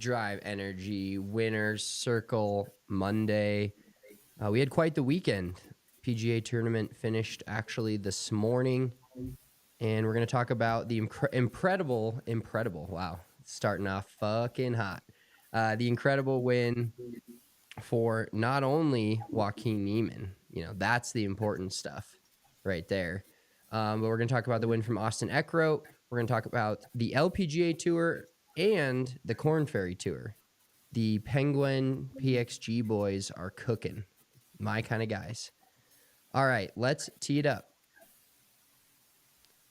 Drive Energy, Winners Circle Monday. We had quite the weekend. PGA tournament finished actually this morning, and we're going to talk about the incredible, wow, starting off fucking hot. The incredible win for not only Joaquin Niemann, that's the important stuff right there. But we're going to talk about the win from Austin Eckroat. We're going to talk about the LPGA Tour and the Korn Ferry Tour. The Penguin PXG boys are cooking. My kind of guys. All right, let's tee it up.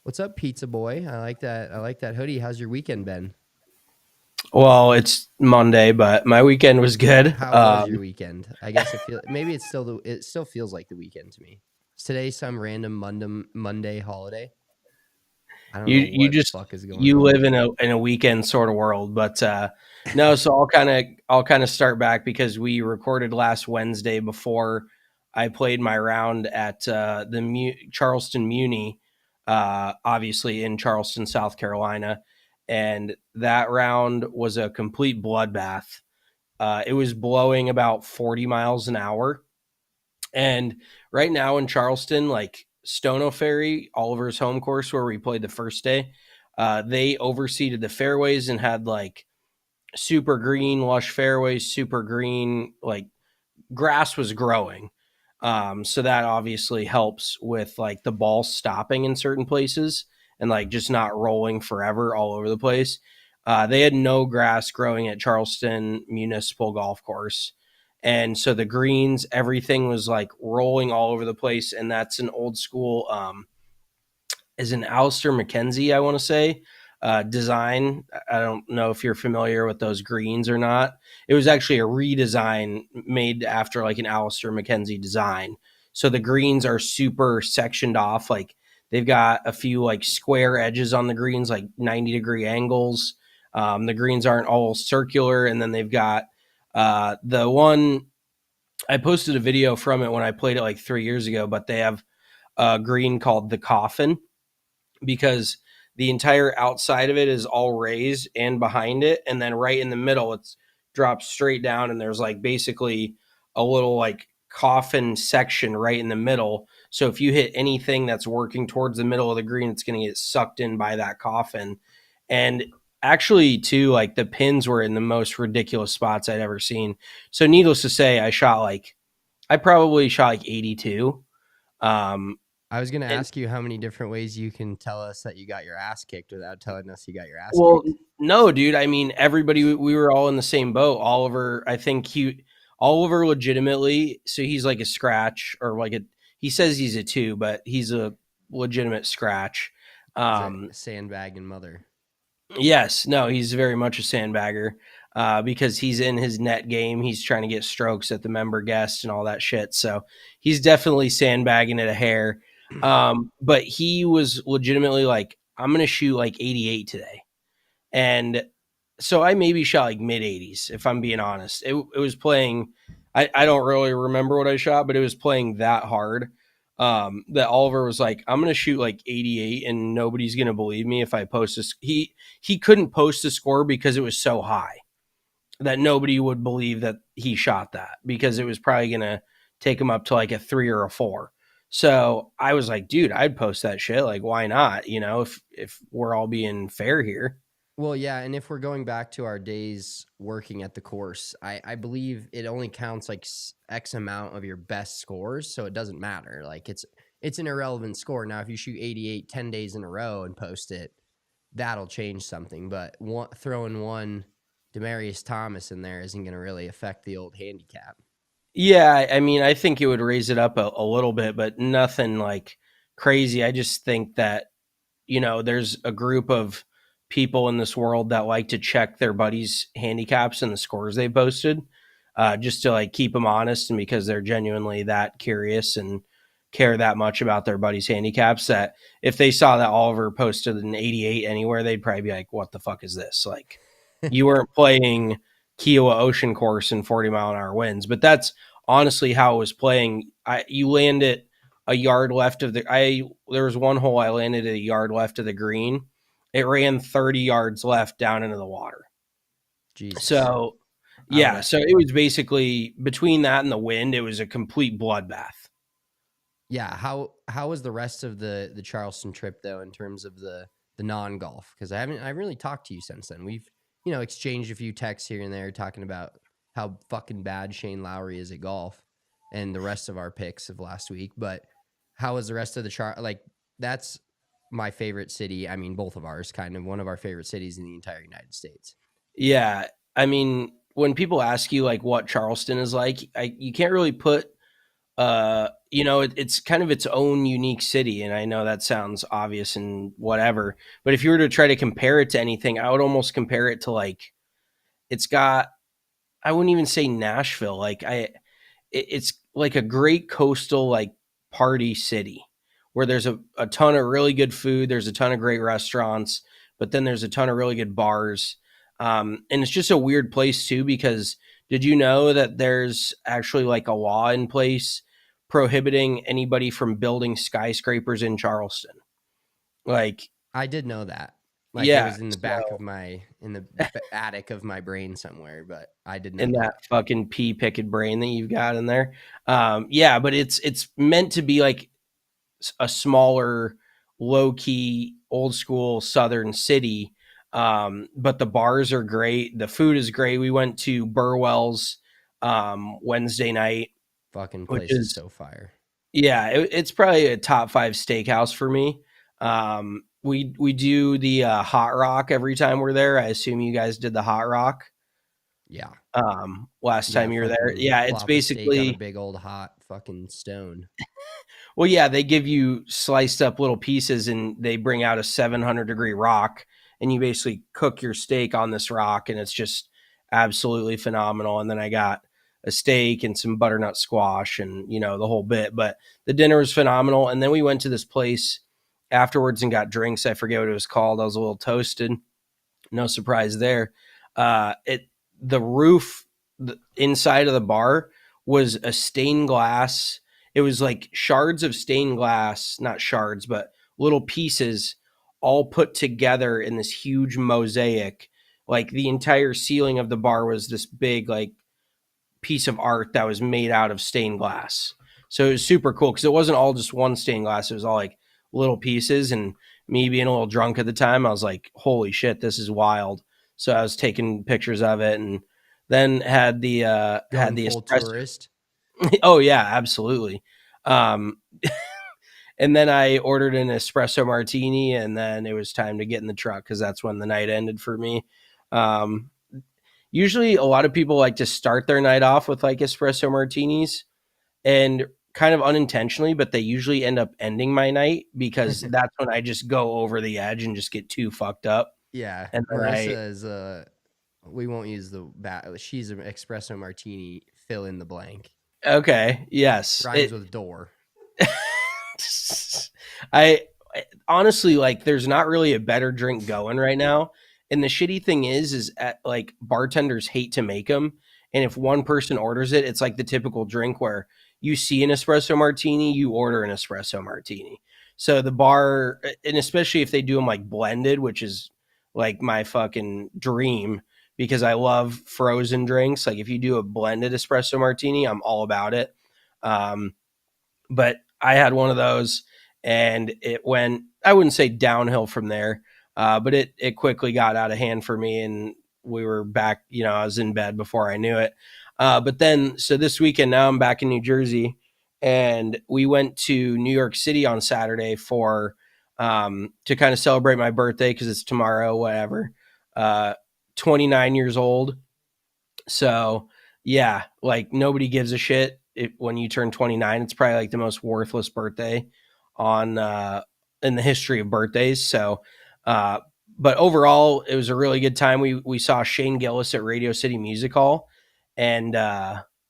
What's up, Pizza Boy? I like that hoodie. How's your weekend been? Well, it's Monday, but my weekend was good. How was your weekend? I guess it still feels like the weekend to me. Is today some random Monday holiday? I don't know what the fuck is going on. You live in a weekend sort of world, but no. So I'll kind of start back because we recorded last Wednesday before I played my round at the Charleston Muni, obviously in Charleston, South Carolina, and that round was a complete bloodbath. It was blowing about 40 miles an hour, and right now in Charleston, like Stono Ferry, Oliver's home course where we played the first day, they overseeded the fairways and had like super green, lush fairways, super green, like grass was growing. So that obviously helps with like the ball stopping in certain places and like just not rolling forever all over the place. They had no grass growing at Charleston Municipal Golf Course. And so the greens, everything was like rolling all over the place. And that's an old school, is an Alistair McKenzie, I want to say, design. I don't know if you're familiar with those greens or not. It was actually a redesign made after like an Alistair McKenzie design. So the greens are super sectioned off. Like they've got a few like square edges on the greens, like 90-degree angles. The greens aren't all circular. And then they've got the one, I posted a video from it when I played it like 3 years ago, but they have a green called the Coffin because the entire outside of it is all raised and behind it. And then right in the middle, it's drops straight down. And there's like basically a little like coffin section right in the middle. So if you hit anything that's working towards the middle of the green, it's going to get sucked in by that coffin. And actually too, like the pins were in the most ridiculous spots I'd ever seen. So needless to say, I probably shot like 82. I was going to ask you how many different ways you can tell us that you got your ass kicked without telling us you got your ass kicked. No, dude. I mean, everybody, we were all in the same boat. Oliver legitimately, so he's like a scratch or like he says he's a 2, but he's a legitimate scratch. Sandbagging mother. Yes. No, he's very much a sandbagger because he's in his net game. He's trying to get strokes at the member guest and all that shit. So he's definitely sandbagging it a hair. But he was legitimately like, I'm going to shoot like 88 today. And so I maybe shot like mid 80s, if I'm being honest. It was playing, I don't really remember what I shot, but it was playing that hard that Oliver was like, I'm going to shoot like 88 and nobody's going to believe me if I post this. He couldn't post a score because it was so high that nobody would believe that he shot that because it was probably going to take him up to like a 3 or a 4. So I was like, dude, I'd post that shit. Like, why not? If we're all being fair here. Well, yeah. And if we're going back to our days working at the course, I believe it only counts like X amount of your best scores. So it doesn't matter. Like it's an irrelevant score. Now, if you shoot 88, 10 days in a row and post it, that'll change something. But throwing one Demaryius Thomas in there isn't going to really affect the old handicap. Yeah, I mean, I think it would raise it up a little bit, but nothing like crazy. I just think that, there's a group of people in this world that like to check their buddies' handicaps and the scores they posted just to like keep them honest and because they're genuinely that curious and care that much about their buddies' handicaps that if they saw that Oliver posted an 88 anywhere, they'd probably be like, what the fuck is this? Like, you weren't playing Kiowa Ocean Course in 40-mile-an-hour winds, but that's honestly how it was playing. You land it a yard left of there was one hole I landed at a yard left of the green. It ran 30 yards left down into the water. Jesus. So I would yeah, so it was basically between that and the wind, it was a complete bloodbath. Yeah, how was the rest of the Charleston trip though in terms of the non-golf? Because I really talked to you since then. We've, exchanged a few texts here and there talking about how fucking bad Shane Lowry is at golf and the rest of our picks of last week. But how was the rest of like that's my favorite city. I mean, both of ours, kind of one of our favorite cities in the entire United States. Yeah, I mean, when people ask you like what Charleston is like, you can't really put it's kind of its own unique city, and I know that sounds obvious and whatever, but if you were to try to compare it to anything, I would almost compare it to like it's got I wouldn't even say Nashville. It's like a great coastal like party city where there's a ton of really good food, there's a ton of great restaurants, but then there's a ton of really good bars. And it's just a weird place too because did you know that there's actually like a law in place prohibiting anybody from building skyscrapers in Charleston? Like, I did know that. Like it yeah, was in the back of so in the attic of my brain somewhere, but I did know in that that. fucking pea picked brain that you've got in there. Yeah, but it's meant to be like a smaller, low key, old school Southern city. But the bars are great. The food is great. We went to Burwell's Wednesday night, Fucking which place is is, so fire. yeah, it's probably a top five steakhouse for me. We do the Hot Rock every time we're there. I assume you guys did the Hot Rock Yeah. last Yeah, time you were there. fucking Yeah, it's plop a steak on a basically, big old hot fucking stone. well, yeah, they give you sliced up little pieces and they bring out a 700-degree rock and you basically cook your steak on this rock and it's just absolutely phenomenal. And then I got a steak and some butternut squash and, the whole bit. But the dinner was phenomenal. And then we went to this place afterwards and got drinks. I forget what it was called. I was a little toasted. No surprise there. It the roof inside of the bar was a stained glass. It was like shards of stained glass, not shards, but little pieces all put together in this huge mosaic. Like the entire ceiling of the bar was this big like piece of art that was made out of stained glass. So it was super cool because it wasn't all just one stained glass. It was all like little pieces. And me being a little drunk at the time, I was like, holy shit, this is wild. So I was taking pictures of it and then had Going the full espresso. tourist. Oh yeah, absolutely. Um, and then I ordered an espresso martini and then it was time to get in the truck because that's when the night ended for me. Um, Usually a lot of people like to start their night off with like espresso martinis and kind of unintentionally, but they usually end up ending my night because that's when I just go over the edge and just get too fucked up. Yeah. And then Marissa is we won't use the bat. She's an espresso martini, fill in the blank. okay, yes. Rhymes with door. I honestly like there's not really a better drink going right now. And the shitty thing is at, like bartenders hate to make them. And if one person orders it, it's like the typical drink where you see an espresso martini, you order an espresso martini. So the bar, and especially if they do them like blended, which is like my fucking dream because I love frozen drinks. Like if you do a blended espresso martini, I'm all about it. Um, but I had one of those and it went, I wouldn't say downhill from there, but it quickly got out of hand for me and we were back, I was in bed before I knew it. But then, so this weekend, now I'm back in New Jersey and we went to New York City on Saturday to kind of celebrate my birthday because it's tomorrow, whatever. 29 years old. So yeah, like nobody gives a shit when you turn 29. It's probably like the most worthless birthday on in the history of birthdays. So, uh, but overall, it was a really good time. We saw Shane Gillis at Radio City Music Hall, and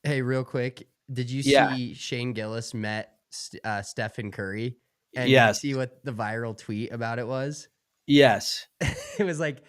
Hey, real quick, did you yeah, see Shane Gillis met Stephen Curry? And did you yes, see what the viral tweet about it was? yes. It was like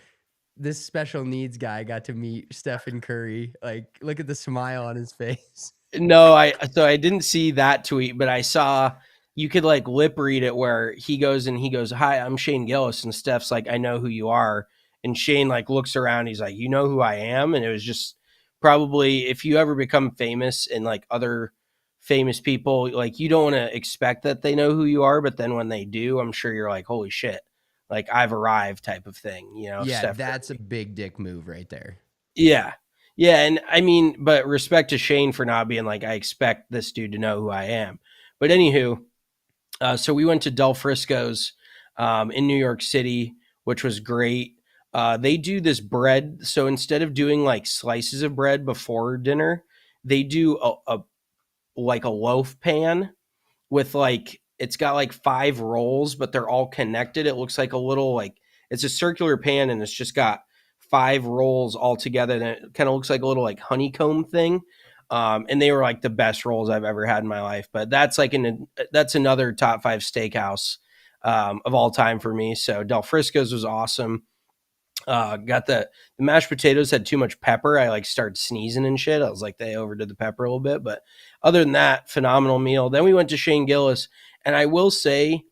this special needs guy got to meet Stephen Curry. Like, look at the smile on his face. No, I didn't see that tweet, but I saw you could like lip read it where he goes, "Hi, I'm Shane Gillis," and Steph's like, "I know who you are," And Shane like looks around, he's like, you know who I am? And it was just probably, if you ever become famous and like other famous people, like you don't want to expect that they know who you are, but then when they do, I'm sure you're like, holy shit, like I've arrived type of thing, Yeah, Steph that's a Curry. big dick move right there. Yeah. Yeah. And I mean, but respect to Shane for not being like, I expect this dude to know who I am. But anywho, so we went to Del Frisco's in New York City, which was great. They do this bread. So instead of doing like slices of bread before dinner, they do a like a loaf pan with like, it's got like 5 rolls, but they're all connected. It looks like a little like, it's a circular pan and it's just got 5 rolls all together. And it kind of looks like a little like honeycomb thing. And they were like the best rolls I've ever had in my life. But that's like that's another top 5 steakhouse of all time for me. So Del Frisco's was awesome. Got the mashed potatoes had too much pepper. I like started sneezing and shit. I was like, they overdid the pepper a little bit, but other than that, phenomenal meal. Then we went to Shane Gillis, and I will say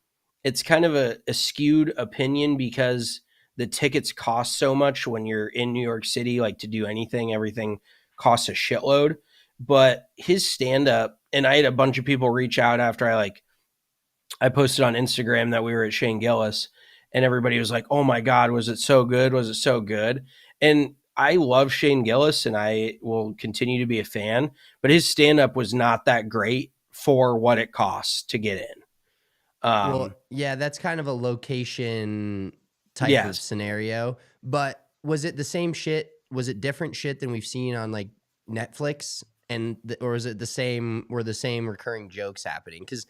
it's kind of a skewed opinion because the tickets cost so much when you're in New York City, like to do anything, everything costs a shitload. But his stand up, and I had a bunch of people reach out after I posted on Instagram that we were at Shane Gillis, and everybody was like, "Oh my God, was it so good? Was it so good?" And I love Shane Gillis, and I will continue to be a fan. But his stand up was not that great for what it costs to get in. Well, yeah, that's kind of a location type of Yes, scenario. But was it the same shit? Was it different shit than we've seen on like Netflix? Or is it the same? Were the same recurring jokes happening? Because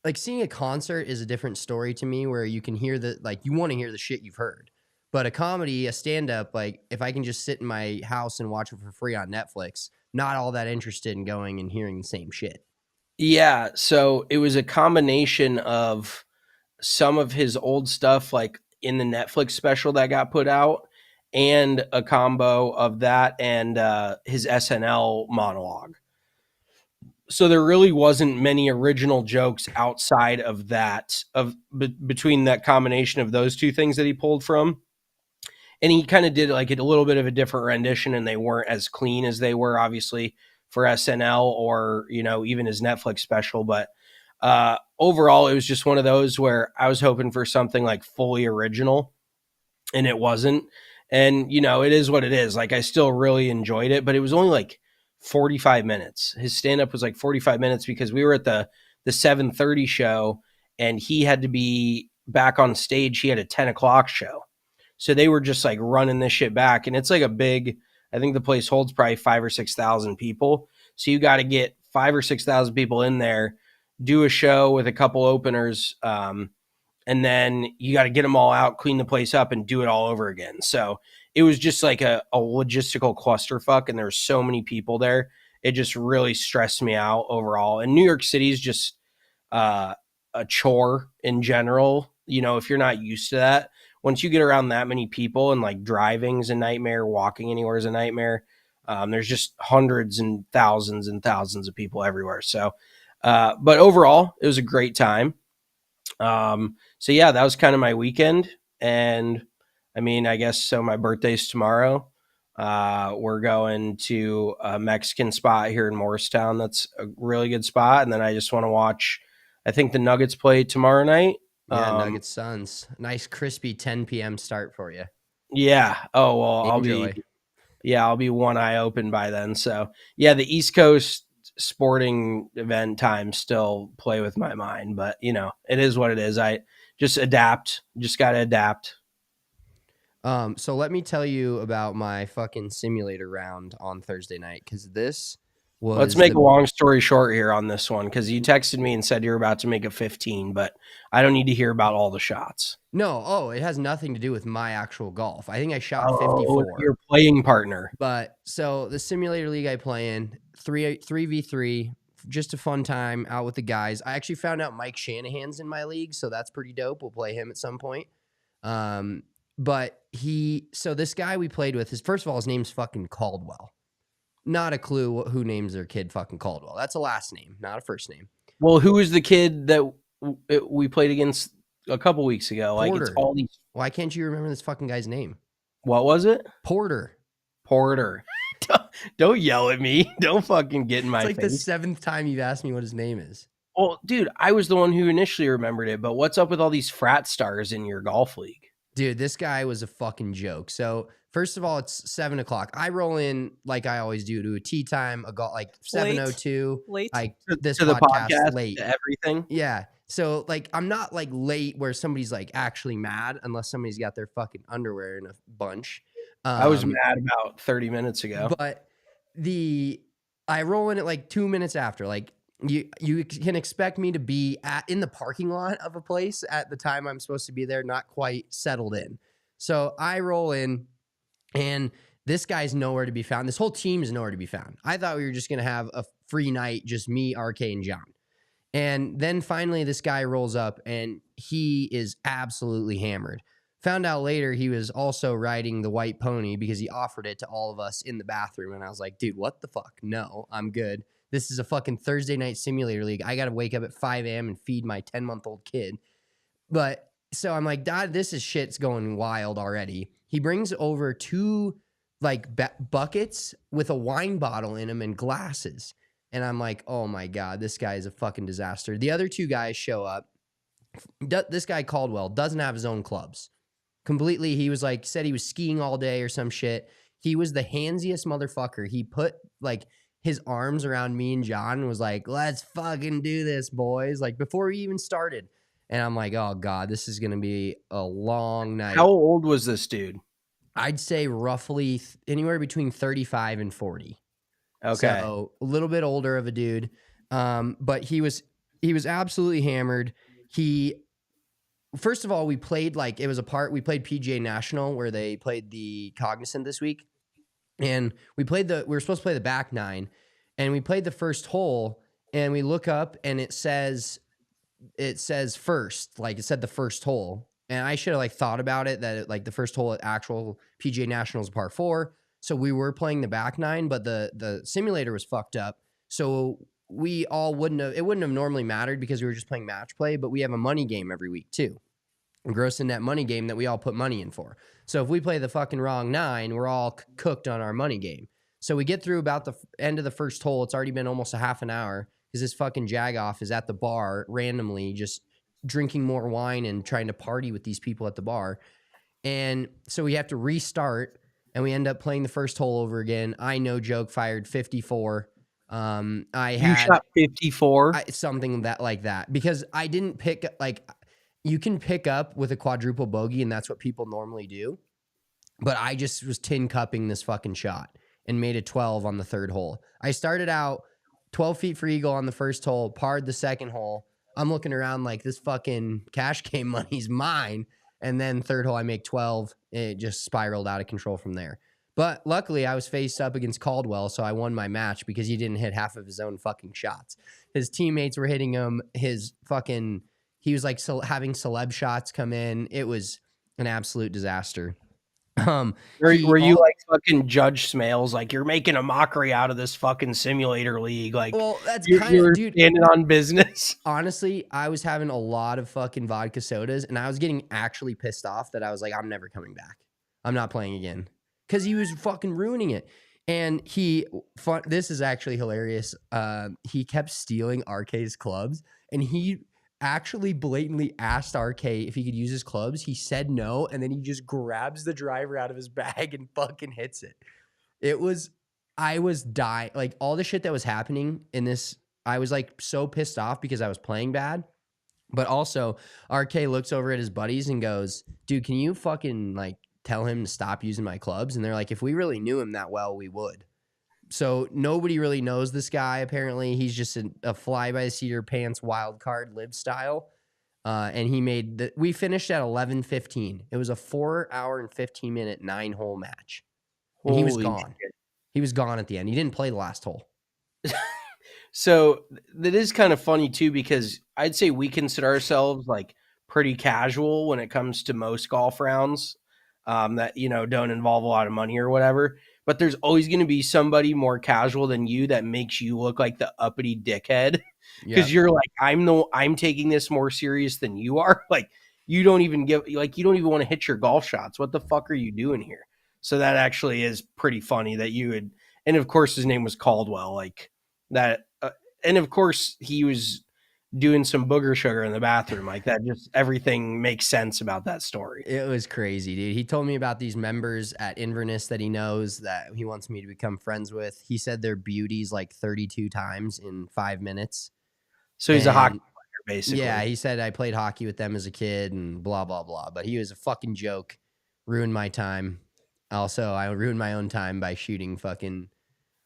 like seeing a concert is a different story to me, where you can hear you want to hear the shit you've heard. But a comedy, a stand up, like if I can just sit in my house and watch it for free on Netflix, not all that interested in going and hearing the same shit. yeah. So it was a combination of some of his old stuff, like in the Netflix special that got put out, and a combo of that and his SNL monologue. So there really wasn't many original jokes outside of that between that combination of those two things that he pulled from. And he kind of did like a little bit of a different rendition, and they weren't as clean as they were obviously for SNL or even his Netflix special. But overall, it was just one of those where I was hoping for something like fully original, and it wasn't. And it is what it is. Like I still really enjoyed it, but it was only like 45 minutes. His stand up was like 45 minutes because we were at the 7:30 show, and he had to be back on stage. He had a 10 o'clock show. So they were just like running this shit back. And it's like a big, I think the place holds probably 5 or 6 thousand people. So you got to get 5 or 6 thousand people in there, do a show with a couple openers, and then you got to get them all out, clean the place up, and do it all over again. So it was just like a logistical clusterfuck, and there were so many people there. It just really stressed me out overall. And New York City is just uh, a chore in general. If you're not used to that, once you get around that many people, and like driving's a nightmare, walking anywhere is a nightmare. There's just hundreds and thousands of people everywhere. So, but overall, it was a great time. So yeah, that was kind of my weekend. And I mean, I guess so. My birthday's tomorrow. We're going to a Mexican spot here in Morristown. That's a really good spot. And then I just want to watch, I think the Nuggets play tomorrow night. Yeah, Nuggets Suns. Nice crispy 10 p.m. start for you. Yeah. Oh, well, Enjoy. I'll be one eye open by then. So yeah, the East Coast sporting event times still play with my mind, but it is what it is. I just adapt, just got to adapt. So let me tell you about my fucking simulator round on Thursday night, because this Let's was make the a long story short here on this one, because you texted me and said you're about to make a 15, but I don't need to hear about all the shots. no. Oh, it has nothing to do with my actual golf. I think I shot Oh, 54. your playing partner. But so the simulator league I play in, 3v3, just a fun time out with the guys. I actually found out Mike Shanahan's in my league, so that's pretty dope. We'll play him at some point. But so this guy we played with, first of all, his name's fucking Caldwell. Not a clue who names their kid fucking Caldwell. That's a last name, not a first name. Well, who is the kid that we played against a couple weeks ago. Like it's Porter. all these. Why can't you remember this fucking guy's name? What was it? Porter. Porter. Don't yell at me. Don't fucking get in my It's like the face. 7th time you've asked me what his name is. Well, dude, I was the one who initially remembered it, but what's up with all these frat stars in your golf league? Dude, this guy was a fucking joke. So first of all, it's 7:00. I roll in like I always do to a tea time, like 7:02. Late. Like this To the podcast late. to everything. Yeah. So like I'm not like late where somebody's like actually mad unless somebody's got their fucking underwear in a bunch. I was mad about 30 minutes ago. But I roll in at like 2 minutes after. Like you can expect me to be in the parking lot of a place at the time I'm supposed to be there, not quite settled in. So I roll in, and this guy's nowhere to be found. This whole team is nowhere to be found. I thought we were just gonna have a free night, just me, RK, and John. And then finally, this guy rolls up, and he is absolutely hammered. Found out later he was also riding the white pony because he offered it to all of us in the bathroom. And I was like, dude, what the fuck? No, I'm good. This is a fucking Thursday night simulator league. I got to wake up at 5 a.m. and feed my 10-month-old kid. But so I'm like, Dad, this is shit's going wild already. He brings over 2 like buckets with a wine bottle in them and glasses. And I'm like, oh my God, this guy is a fucking disaster. The other 2 guys show up. This guy Caldwell doesn't have his own clubs. Completely, he was like, said he was skiing all day or some shit. He was the handsiest motherfucker. He put like his arms around me and John and was like, let's fucking do this, boys. Like before we even started. And I'm like, oh God, this is going to be a long night. How old was this dude? I'd say roughly anywhere between 35 and 40. Okay. So a little bit older of a dude. But he was absolutely hammered. First of all, we played we played PGA National where they played the Cognizant this week. And we were supposed to play the back 9, and we played the first hole, and we look up and it says first, like it said the first hole. And I should have thought about it that the first hole at actual PGA National is par 4. So we were playing the back 9, but the simulator was fucked up. So it wouldn't have normally mattered because we were just playing match play, but we have a money game every week too. A gross and net money game that we all put money in for. So if we play the fucking wrong 9, we're all cooked on our money game. So we get through about the end of the first hole. It's already been almost a half an hour because this fucking jagoff is at the bar randomly just drinking more wine and trying to party with these people at the bar. And so we have to restart, and we end up playing the first hole over again. I, no joke, fired 54. You shot 54? Something like that, because I didn't pick you can pick up with a quadruple bogey, and that's what people normally do. But I just was tin cupping this fucking shot and made a 12 on the third hole. I started out 12 feet for eagle on the first hole, parred the second hole. I'm looking around like this fucking cash game money's mine. And then third hole, I make 12. It just spiraled out of control from there. But luckily, I was faced up against Caldwell, so I won my match because he didn't hit half of his own fucking shots. His teammates were hitting him. He was having celeb shots come in. It was an absolute disaster. Were you like fucking Judge Smales? Like, you're making a mockery out of this fucking simulator league. Like, well, that's you're standing on business. Honestly, I was having a lot of fucking vodka sodas, and I was getting actually pissed off that I was like, I'm never coming back. I'm not playing again. Because he was fucking ruining it. And this is actually hilarious. He kept stealing RK's clubs, and he actually blatantly asked RK if he could use his clubs. He said no, and then he just grabs the driver out of his bag and fucking hits it. I was dying. Like, all the shit that was happening in this, I was like so pissed off because I was playing bad. But also, RK looks over at his buddies and goes, dude, can you fucking tell him to stop using my clubs? And they're like, if we really knew him that well, we would. So nobody really knows this guy. Apparently, he's just a fly by the seat of your pants wild card live style. And we finished at 11:15. It was a 4 hour and 15 minute 9-hole match. And he was gone. Shit. He was gone at the end. He didn't play the last hole. So that is kind of funny too, because I'd say we consider ourselves pretty casual when it comes to most golf rounds that, don't involve a lot of money or whatever. But there's always going to be somebody more casual than you that makes you look like the uppity dickhead because you're like, I'm taking this more serious than you are. Like, you don't even want to hit your golf shots. What the fuck are you doing here? So that actually is pretty funny that you would, and of course his name was Caldwell, like that, and of course he was doing some booger sugar in the bathroom, like that. Just everything makes sense about that story. It was crazy, dude. He told me about these members at Inverness that he knows that he wants me to become friends with. He said they're beauties like 32 times in 5 minutes. So he's a hockey And player, basically. yeah, he said I played hockey with them as a kid and blah, blah, blah. But he was a fucking joke. Ruined my time. Also, I ruined my own time by shooting fucking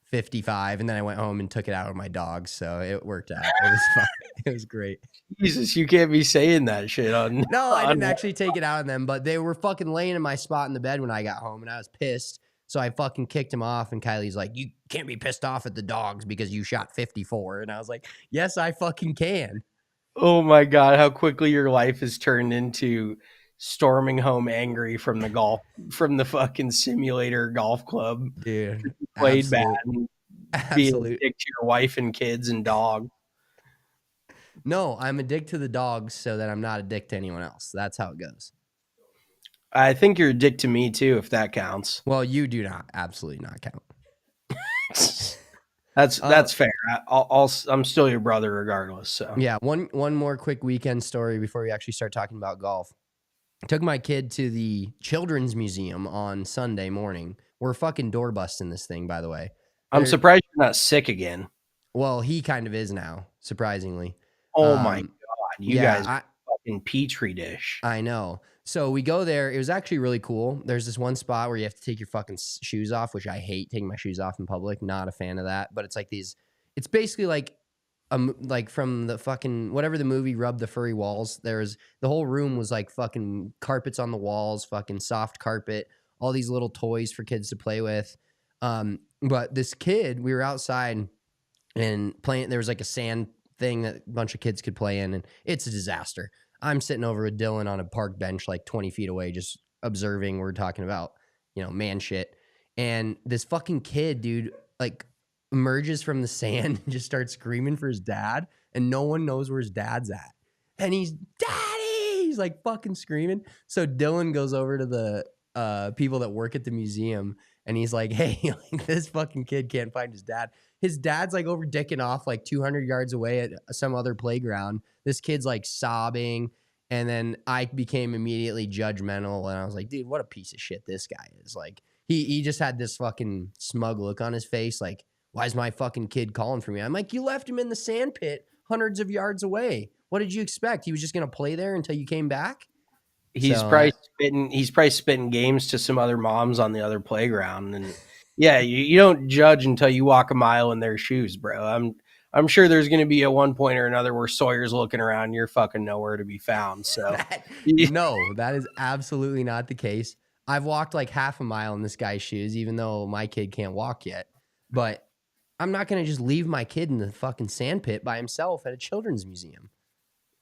55, and then I went home and took it out with my dogs. So it worked out. It was fun. It was great. Jesus, you can't be saying that shit on. No, I didn't actually take it out on them, but they were fucking laying in my spot in the bed when I got home, and I was pissed. So I fucking kicked him off, and Kylie's like, "You can't be pissed off at the dogs because you shot 54." And I was like, "Yes, I fucking can." Oh my god, how quickly your life has turned into storming home angry from the fucking simulator golf club. Dude, Played bad absolute, and being a absolute. dick to your wife and kids and dog. No, I'm a dick to the dogs so that I'm not a dick to anyone else. That's how it goes. I think you're a dick to me too, if that counts. Well, you do not absolutely not count. That's fair. I'm still your brother regardless. So Yeah, one more quick weekend story before we actually start talking about golf. I took my kid to the Children's Museum on Sunday morning. We're fucking door busting this thing, by the way. I'm surprised you're not sick again. Well, he kind of is now, surprisingly. Oh my god, you yeah, guys fucking petri dish. I know. So we go there. It was actually really cool. There's this one spot where you have to take your fucking shoes off, which I hate taking my shoes off in public. Not a fan of that. But it's like these. It's basically like like from the fucking whatever the movie Rub the Furry Walls. There's the whole room was like fucking carpets on the walls, fucking soft carpet, all these little toys for kids to play with. But this kid, we were outside and playing. There was like a sand thing that a bunch of kids could play in, and it's a disaster. I'm sitting over with Dylan on a park bench like 20 feet away, just observing. We're talking about, man shit. And this fucking kid, dude, like emerges from the sand and just starts screaming for his dad, and no one knows where his dad's at. And he's, "Daddy!" He's like fucking screaming. So Dylan goes over to the people that work at the museum, and he's like, "Hey, like, this fucking kid can't find his dad. His dad's like over dicking off like 200 yards away at some other playground. This kid's like sobbing." And then I became immediately judgmental, and I was like, "Dude, what a piece of shit this guy is." Like he just had this fucking smug look on his face, like, "Why is my fucking kid calling for me?" I'm like, "You left him in the sand pit hundreds of yards away. What did you expect? He was just gonna play there until you came back?" He's probably spitting games to some other moms on the other playground. And yeah, you don't judge until you walk a mile in their shoes, bro. I'm sure there's going to be a one point or another where Sawyer's looking around, and you're fucking nowhere to be found. So No, that is absolutely not the case. I've walked like half a mile in this guy's shoes, even though my kid can't walk yet. But I'm not going to just leave my kid in the fucking sand pit by himself at a children's museum.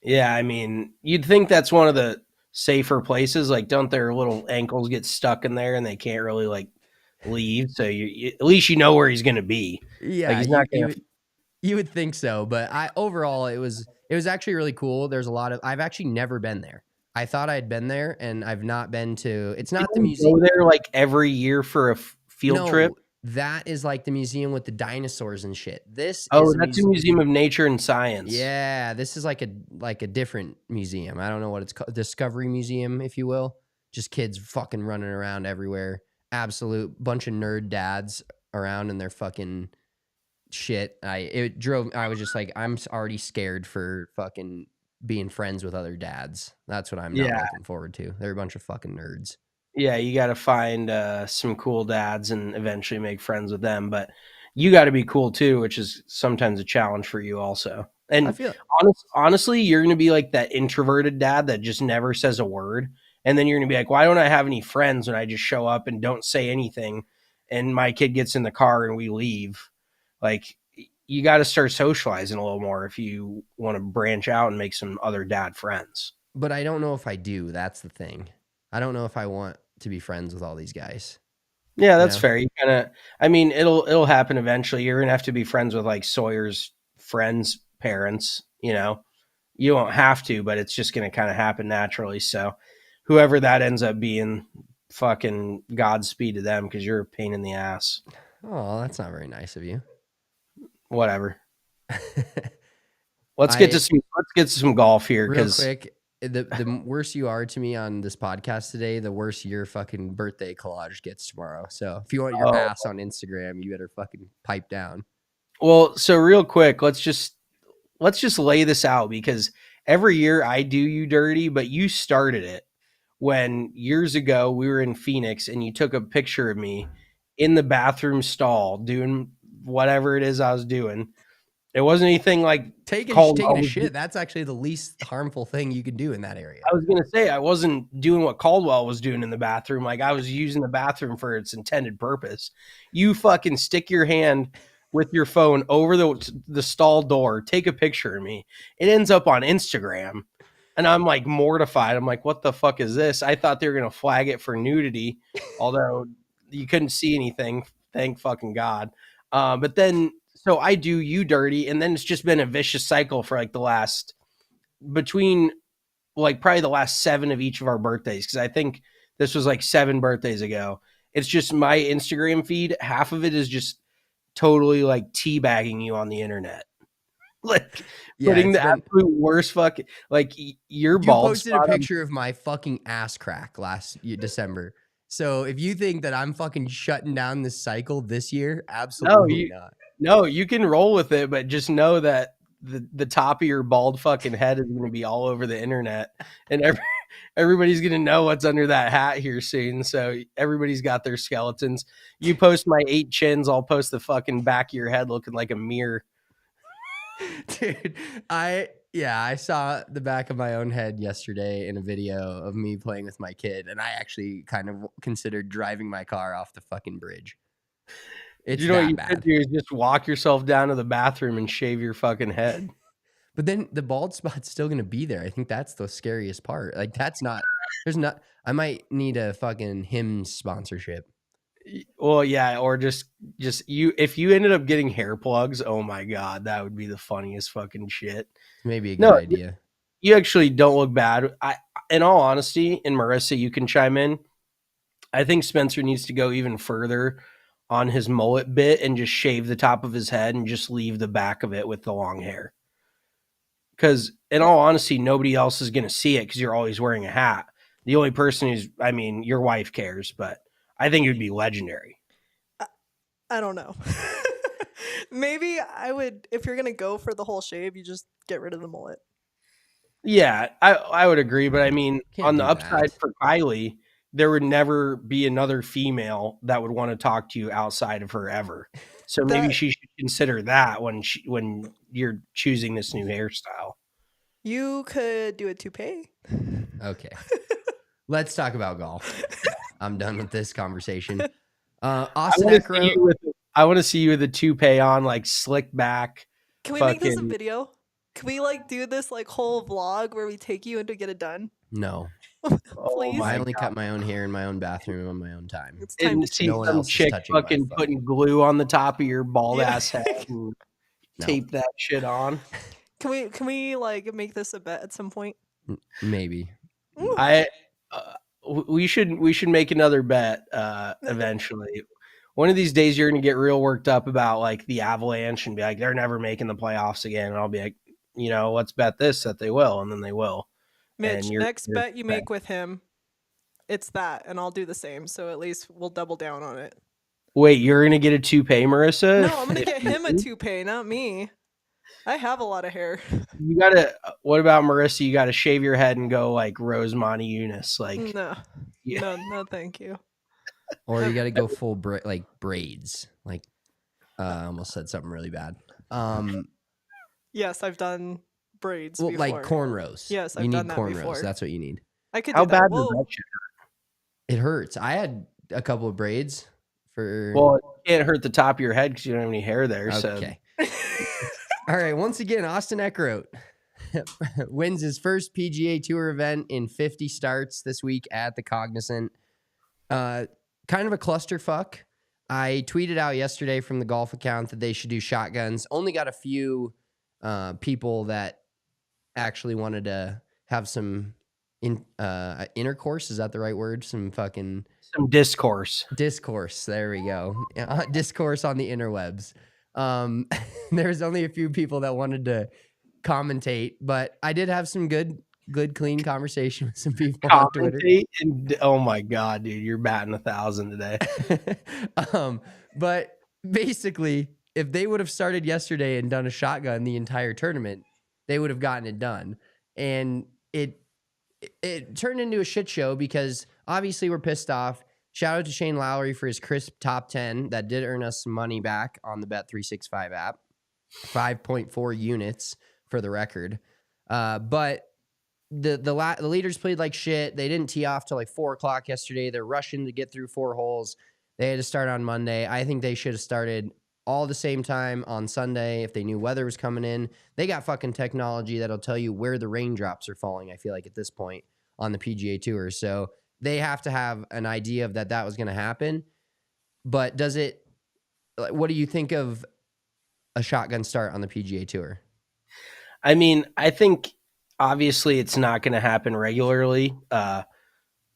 yeah, I mean, you'd think that's one of the safer places. Like, don't their little ankles get stuck in there and they can't really like leave? So at least you know where he's going to be. Like Yeah, he's not going to. you would think so, but overall it was actually really cool. There's a lot of I've actually never been there. I thought I'd been there, and I've not been to. It's not the museum. Go there like every year for a field trip. That is like the museum with the dinosaurs and shit. This Oh, is that's a museum of nature and science. Yeah, this is like a different museum. I don't know what it's called. Discovery Museum, if you will. Just kids fucking running around everywhere. Absolute bunch of nerd dads around in their fucking shit. I was just like, I'm already scared for fucking being friends with other dads. That's what I'm not looking forward to. They're a bunch of fucking nerds. Yeah, you got to find some cool dads and eventually make friends with them. But you got to be cool too, which is sometimes a challenge for you also. And I feel honestly, you're going to be like that introverted dad that just never says a word. And then you're going to be like, why don't I have any friends when I just show up and don't say anything? And my kid gets in the car and we leave. Like, you got to start socializing a little more if you want to branch out and make some other dad friends. But I don't know if I do. That's the thing. I don't know if I want to be friends with all these guys. Yeah, that's fair. You kind of, I mean, it'll happen eventually. You're gonna have to be friends with like Sawyer's friends' parents. You you won't have to, but it's just going to kind of happen naturally. So whoever that ends up being, fucking Godspeed to them, because you're a pain in the ass. Oh, that's not very nice of you. Whatever. Let's get to some golf here, real because quick. The worse you are to me on this podcast today, the worse your fucking birthday collage gets tomorrow. So if you want your ass on Instagram, you better fucking pipe down. Well, so real quick, let's just lay this out, because every year I do you dirty, but you started it when years ago we were in Phoenix and you took a picture of me in the bathroom stall doing whatever it is I was doing. It wasn't anything like taking a shit. That's actually the least harmful thing you could do in that area. I was going to say, I wasn't doing what Caldwell was doing in the bathroom. Like, I was using the bathroom for its intended purpose. You fucking stick your hand with your phone over the stall door, take a picture of me. It ends up on Instagram. And I'm like mortified. I'm like, what the fuck is this? I thought they were going to flag it for nudity, although you couldn't see anything. Thank fucking God. But then, so I do you dirty. And then it's just been a vicious cycle for like between like probably the last 7 of each of our birthdays. Cause I think this was like 7 birthdays ago. It's just my Instagram feed. Half of it is just totally like teabagging you on the internet. Like putting the absolute worst fucking, like your bald. You posted a picture of my fucking ass crack last December. So if you think that I'm fucking shutting down this cycle this year, absolutely not. No, you can roll with it, but just know that the top of your bald fucking head is going to be all over the internet, and everybody's going to know what's under that hat here soon. So everybody's got their skeletons. You post my 8 chins, I'll post the fucking back of your head looking like a mirror. Dude, I saw the back of my own head yesterday in a video of me playing with my kid, and I actually kind of considered driving my car off the fucking bridge. It's what you could do is just walk yourself down to the bathroom and shave your fucking head. But then the bald spot's still going to be there. I think that's the scariest part. Like, I might need a fucking Hims sponsorship. Well, yeah, or just you. If you ended up getting hair plugs, oh my God, that would be the funniest fucking shit. Maybe a good idea. You actually don't look bad. In all honesty, and Marissa, you can chime in. I think Spencer needs to go even further on his mullet bit and just shave the top of his head and just leave the back of it with the long hair. Because in all honesty, nobody else is going to see it because you're always wearing a hat. The only person your wife cares, but I think it would be legendary. I don't know. Maybe I would, if you're going to go for the whole shave, you just get rid of the mullet. Yeah, I would agree. But I mean, on the upside for Kylie, there would never be another female that would want to talk to you outside of her ever. So maybe she should consider that when you're choosing this new hairstyle. You could do a toupee. Okay. Let's talk about golf. I'm done with this conversation. Austin Eckroat. I want to see you with a toupee on, like slick back. Can we make this a video? Can we like do this like whole vlog where we take you in to get it done? No. Please. I only cut my own hair in my own bathroom on my own time. It's time to see some chick fucking putting glue on the top of your bald ass head and tape that shit on. Can we like make this a bet at some point? Maybe. We should make another bet eventually. One of these days you're gonna get real worked up about like the Avalanche and be like, they're never making the playoffs again. And I'll be like, let's bet this that they will, and then they will. Mitch, next bet you make with him, it's that, and I'll do the same. So at least we'll double down on it. Wait, you're gonna get a toupee, Marissa? No, I'm gonna get him a toupee, not me. I have a lot of hair. You gotta. What about Marissa? You gotta shave your head and go like Rose Eunice. Like no, thank you. Or you gotta go full braids. Like, I almost said something really bad. Yes, I've done braids. Well, before. like cornrows. Yes, I've done that cornrows. Before. That's what you need. I could. How do that. bad does that shit hurt? It hurts. I had a couple of braids for. Well, it can't hurt the top of your head because you don't have any hair there. Okay. So. All right. Once again, Austin Eckroat wins his first PGA Tour event in 50 starts this week at the Cognizant. Kind of a clusterfuck. I tweeted out yesterday from the golf account that they should do shotguns. Only got a few people that actually wanted to have some intercourse. Is that the right word? Some discourse. Discourse. There we go. Discourse on the interwebs. There's only a few people that wanted to commentate, but I did have some good, clean conversation with some people on Twitter. And oh my God, dude, you're batting 1,000 today. But basically, if they would have started yesterday and done a shotgun the entire tournament, they would have gotten it done. And it turned into a shit show because obviously we're pissed off. Shout out to Shane Lowry for his crisp top 10 that did earn us some money back on the Bet365 app. 5.4 units for the record. But the leaders played like shit. They didn't tee off till like 4 o'clock yesterday. They're rushing to get through 4 holes. They had to start on Monday. I think they should have started all the same time on Sunday if they knew weather was coming in. They got fucking technology that'll tell you where the raindrops are falling, I feel like, at this point on the PGA Tour. So they have to have an idea of that was going to happen. But what do you think of a shotgun start on the PGA Tour? I mean, I think obviously it's not going to happen regularly.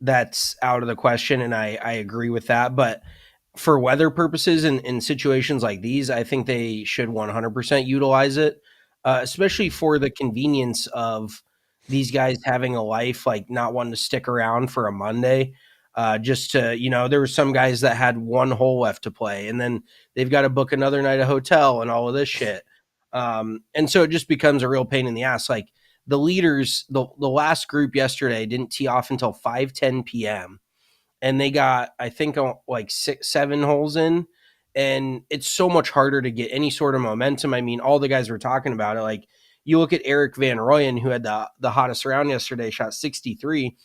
That's out of the question, and I agree with that. But for weather purposes and in situations like these, I think they should 100% utilize it, especially for the convenience of these guys having a life, like not wanting to stick around for a Monday. Just to, there were some guys that had 1 hole left to play, and then they've got to book another night of hotel and all of this shit. And so it just becomes a real pain in the ass. Like the leaders, the last group yesterday didn't tee off until 5:10 p.m. and they got, I think, like 6-7 holes in, and it's so much harder to get any sort of momentum. I mean, all the guys were talking about it. Like you look at Eric Van Rooyen, who had the hottest round yesterday, shot 63.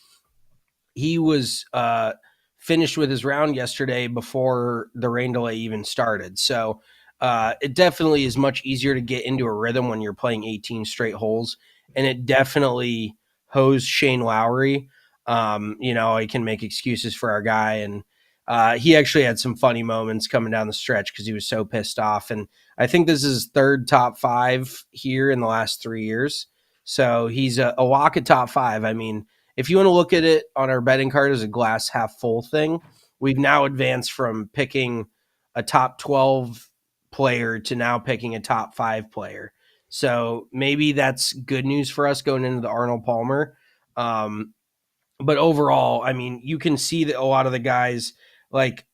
He was finished with his round yesterday before the rain delay even started. So it definitely is much easier to get into a rhythm when you're playing 18 straight holes. And it definitely hosed Shane Lowry. I can make excuses for our guy. And he actually had some funny moments coming down the stretch because he was so pissed off. And I think this is his 3rd top 5 here in the last 3 years. So he's a lock at top 5. I mean, if you want to look at it on our betting card as a glass half full thing, we've now advanced from picking a top 12 player to now picking a top 5 player. So maybe that's good news for us going into the Arnold Palmer. But overall, I mean, you can see that a lot of the guys like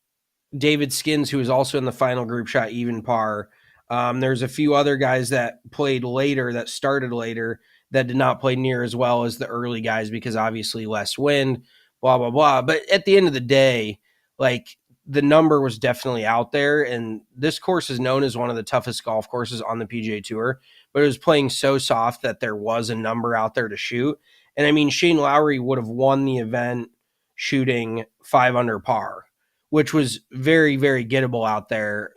David Skins, who was also in the final group, shot even par. There's a few other guys that played later, that started later, that did not play near as well as the early guys because obviously less wind, blah, blah, blah. But at the end of the day, like the number was definitely out there. And this course is known as one of the toughest golf courses on the PGA Tour, but it was playing so soft that there was a number out there to shoot. And I mean, Shane Lowry would have won the event shooting 5 under par, which was very, very gettable out there,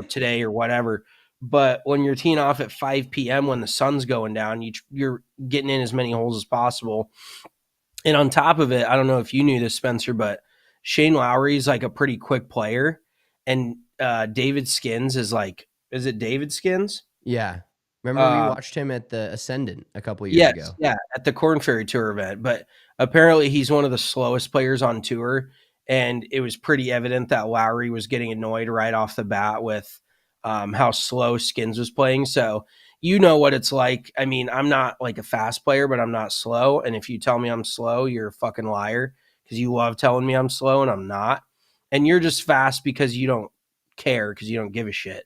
today or whatever. But when you're teeing off at 5 p.m. when the sun's going down, you're getting in as many holes as possible. And on top of it, I don't know if you knew this, Spencer, but Shane Lowry is like a pretty quick player. And David Skins is it David Skins? Yeah. Remember we watched him at the Ascendant a couple years ago? Yeah, at the Corn Ferry Tour event. But apparently he's one of the slowest players on tour. And it was pretty evident that Lowry was getting annoyed right off the bat with how slow Skins was playing. So you know what it's like. I mean, I'm not like a fast player, but I'm not slow. And if you tell me I'm slow, you're a fucking liar because you love telling me I'm slow and I'm not. And you're just fast because you don't care, because you don't give a shit.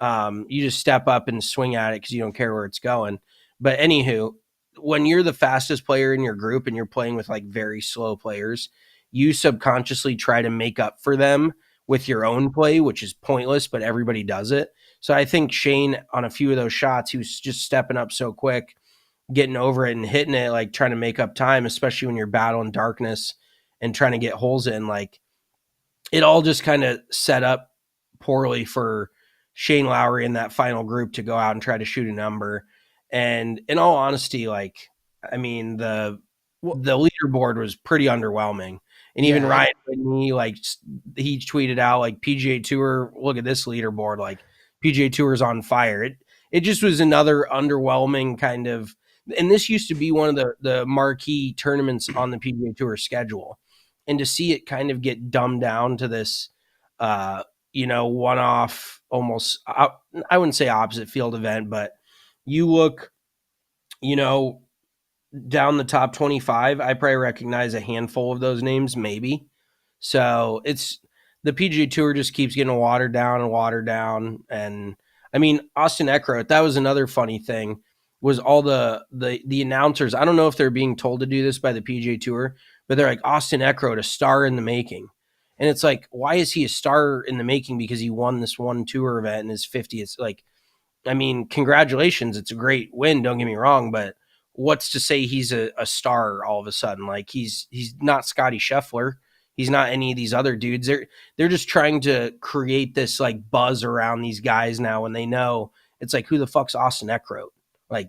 You just step up and swing at it because you don't care where it's going. But anywho, when you're the fastest player in your group and you're playing with like very slow players, you subconsciously try to make up for them with your own play, which is pointless, but everybody does it. So I think Shane, on a few of those shots, he was just stepping up so quick, getting over it and hitting it, like trying to make up time, especially when you're battling darkness and trying to get holes in. Like it all just kind of set up poorly for Shane Lowry in that final group to go out and try to shoot a number. And in all honesty, like, I mean, the leaderboard was pretty underwhelming. And even Ryan Whitney, like, he tweeted out, like, PGA Tour, look at this leaderboard. Like, PGA Tour is on fire. It just was another underwhelming kind of and this used to be one of the marquee tournaments on the PGA Tour schedule, and to see it kind of get dumbed down to this, one-off, almost, I wouldn't say opposite field event, but you look, down the top 25, I probably recognize a handful of those names, maybe. So it's the PGA Tour just keeps getting watered down and watered down. And I mean, Austin Eckroat, that was another funny thing, was all the announcers. I don't know if they're being told to do this by the PGA Tour, but they're like, Austin Eckroat, a star in the making. And it's like, why is he a star in the making? Because he won this one tour event in his 50th. Like, I mean, congratulations. It's a great win. Don't get me wrong, but what's to say he's a star all of a sudden? Like, he's not Scotty Scheffler. He's not any of these other dudes. They're just trying to create this like buzz around these guys now, when they know it's like, who the fuck's Austin Eckroat? Like,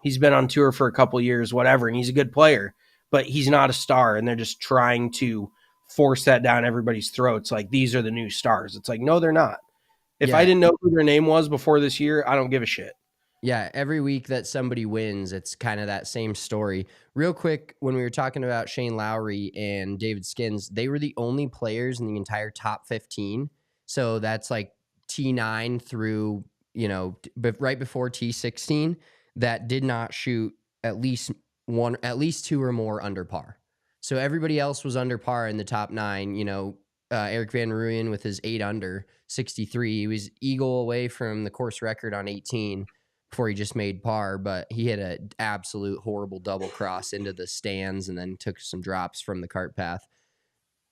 he's been on tour for a couple years, whatever, and he's a good player, but he's not a star. And they're just trying to force that down everybody's throats. Like, these are the new stars. It's like, no, they're not. If I didn't know who their name was before this year, I don't give a shit. Yeah, every week that somebody wins, it's kind of that same story. Real quick, when we were talking about Shane Lowry and David Skins, they were the only players in the entire top 15. So that's like T9 through, right before T16, that did not shoot at least two or more under par. So everybody else was under par in the top 9. Eric Van Rooyen with his 8 under 63. He was eagle away from the course record on 18 before he just made par, but he hit an absolute horrible double cross into the stands and then took some drops from the cart path.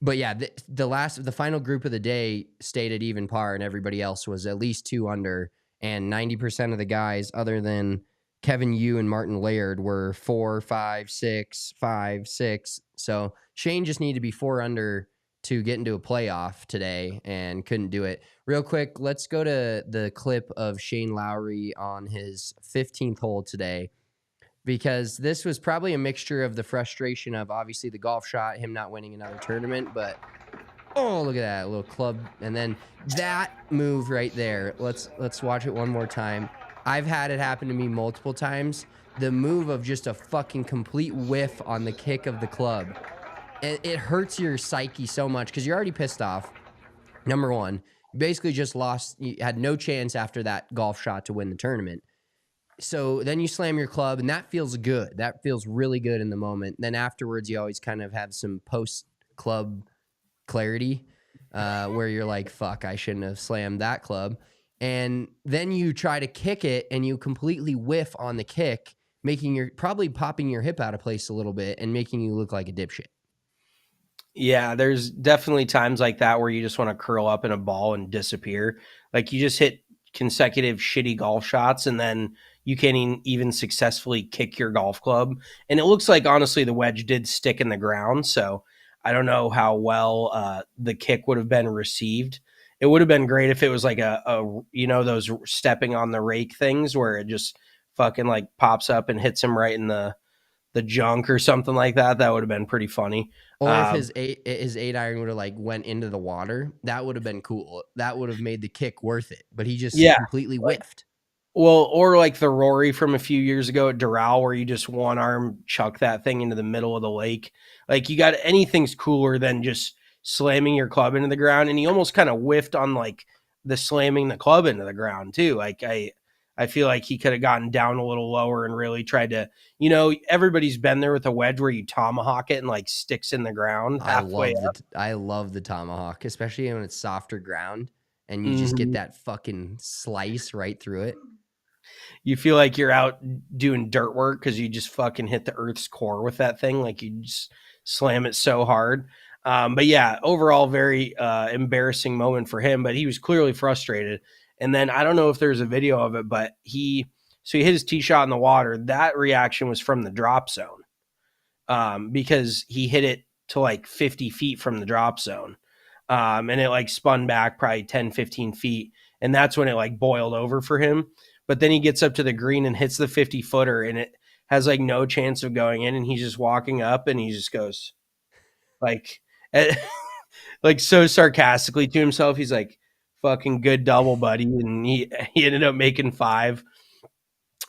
But yeah, the final group of the day stayed at even par, and everybody else was at least 2 under, and 90% of the guys other than Kevin Yu and Martin Laird were 4, 5, 6, 5, 6. So Shane just needed to be 4 under to get into a playoff today and couldn't do it. Real quick, let's go to the clip of Shane Lowry on his 15th hole today, because this was probably a mixture of the frustration of obviously the golf shot, him not winning another tournament, but oh, look at that little club. And then that move right there. Let's watch it one more time. I've had it happen to me multiple times. The move of just a fucking complete whiff on the kick of the club. It hurts your psyche so much because you're already pissed off. Number one, you basically just lost. You had no chance after that golf shot to win the tournament. So then you slam your club, and that feels good. That feels really good in the moment. Then afterwards, you always kind of have some post-club clarity where you're like, fuck, I shouldn't have slammed that club. And then you try to kick it, and you completely whiff on the kick, probably popping your hip out of place a little bit and making you look like a dipshit. Yeah, there's definitely times like that where you just want to curl up in a ball and disappear. Like, you just hit consecutive shitty golf shots, and then you can't even successfully kick your golf club. And it looks like, honestly, the wedge did stick in the ground. So I don't know how well the kick would have been received. It would have been great if it was like those stepping on the rake things where it just fucking like pops up and hits him right in the junk or something like that. That would have been pretty funny. Or if his 8-iron would have like went into the water, that would have been cool. That would have made the kick worth it. But he just completely whiffed. Well, or like the Rory from a few years ago at Doral, where you just one arm chuck that thing into the middle of the lake. Like, you got anything's cooler than just slamming your club into the ground. And he almost kind of whiffed on like the slamming the club into the ground too. Like, I feel like he could have gotten down a little lower and really tried to, everybody's been there with a wedge where you tomahawk it and like sticks in the ground halfway up. I love the tomahawk, especially when it's softer ground and you just get that fucking slice right through it. You feel like you're out doing dirt work because you just fucking hit the earth's core with that thing. Like, you just slam it so hard. But yeah, overall, very embarrassing moment for him, but he was clearly frustrated. And then I don't know if there's a video of it, but he hit his tee shot in the water. That reaction was from the drop zone because he hit it to like 50 feet from the drop zone. And it like spun back probably 10, 15 feet. And that's when it like boiled over for him. But then he gets up to the green and hits the 50-footer, and it has like no chance of going in. And he's just walking up, and he just goes like, like so sarcastically to himself. He's like, fucking good double, buddy. And he ended up making 5.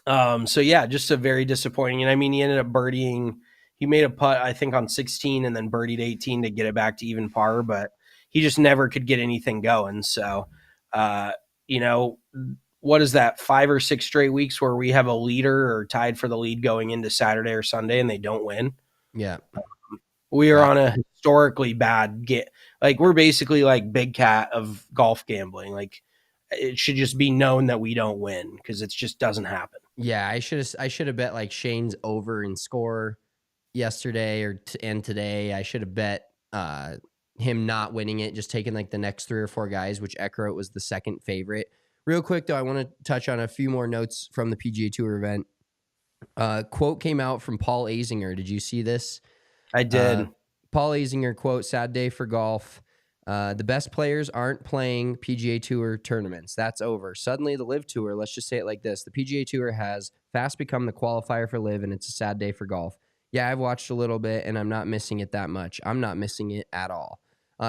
So yeah, just a very disappointing. And I mean, he ended up birdieing. He made a putt, I think, on 16, and then birdied 18 to get it back to even par. But he just never could get anything going. So, uh, you know, what is that? 5 or 6 straight weeks where we have a leader or tied for the lead going into Saturday or Sunday, and they don't win. Yeah. We are on a historically bad get. Like, we're basically like Big Cat of golf gambling. Like, it should just be known that we don't win because it just doesn't happen. Yeah, I should have bet like Shane's over in score yesterday and today. I should have bet him not winning it, just taking like the next 3 or 4 guys, which Eckroat was the second favorite. Real quick though, I want to touch on a few more notes from the PGA Tour event. Quote came out from Paul Azinger. Did you see this? I did. Paul Azinger quote: "Sad day for golf. The best players aren't playing PGA Tour tournaments. That's over. Suddenly, the LIV Tour, let's just say it like this, the PGA Tour has fast become the qualifier for LIV, and it's a sad day for golf. Yeah, I've watched a little bit, and I'm not missing it that much. I'm not missing it at all."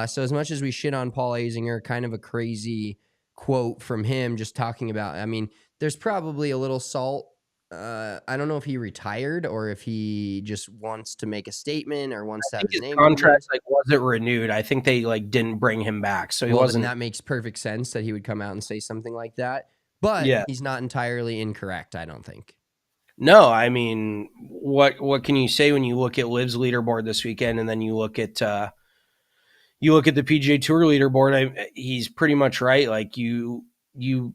So as much as we shit on Paul Azinger, kind of a crazy quote from him just talking about, I mean, there's probably a little salt. I don't know if he retired or if he just wants to make a statement or wants to I have think his his name in the contract news. like wasn't renewed. I think they like didn't bring him back, so he Well, then wasn't. that makes perfect sense that he would come out and say something like that. But Yeah. he's not entirely incorrect, I don't think. No, I mean, what can you say when you look at Liv's leaderboard this weekend, and then you look at the PGA Tour leaderboard? He's pretty much right. Like you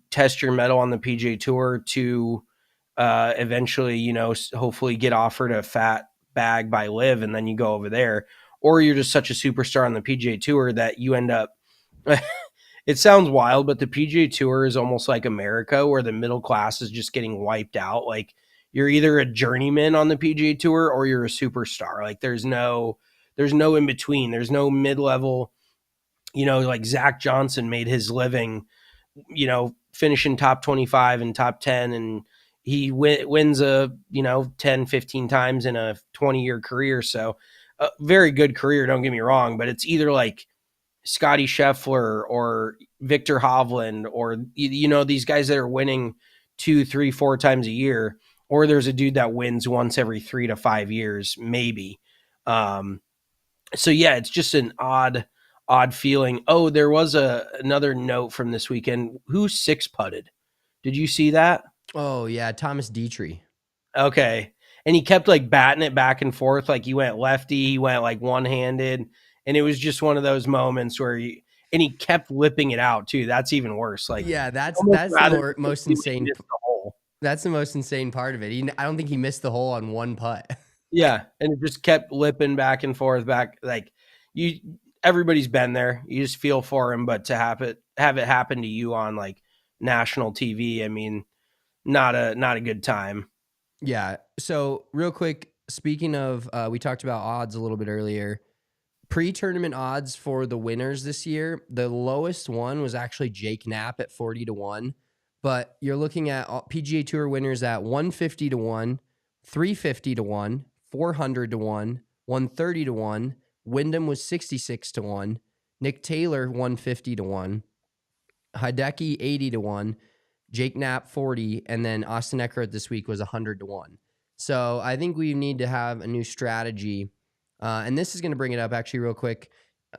test your metal on the PGA Tour to eventually, hopefully get offered a fat bag by Liv, and then you go over there, or you're just such a superstar on the PGA Tour that you end up. It sounds wild, but the PGA Tour is almost like America, where the middle class is just getting wiped out. Like, you're either a journeyman on the PGA Tour or you're a superstar. Like, there's no in between. There's no mid level. Like Zach Johnson made his living, finishing top 25 and top 10, and he wins 10, 15 times in a 20-year career. So a very good career, don't get me wrong, but it's either like Scotty Scheffler or Victor Hovland or, these guys that are winning 2, 3, 4 times a year, or there's a dude that wins once every 3 to 5 years, maybe. So yeah, it's just an odd feeling. Oh, there was another note from this weekend. Who 6-putted? Did you see that? Oh, yeah, Thomas Dietrich. Okay. And he kept like batting it back and forth. Like, he went lefty, he went like one-handed. And it was just one of those moments where he kept whipping it out too. That's even worse. Like, Yeah, that's the most insane. The hole. That's the most insane part of it. I don't think he missed the hole on one putt. Yeah, and it just kept lipping back and forth, back. Like, everybody's been there. You just feel for him, but to have it happen to you on like national TV, I mean, not a good time. Yeah. So real quick, speaking of, we talked about odds a little bit earlier. Pre-tournament odds for the winners this year, the lowest one was actually Jake Knapp at 40-1. But you're looking at PGA Tour winners at 150-1, 350-1, 400-1, 130-1. Wyndham was 66-1. Nick Taylor 150-1. Hideki 80-1. Jake Knapp 40, and then Austin Eckroat this week was 100-1. So I think we need to have a new strategy, and this is going to bring it up actually real quick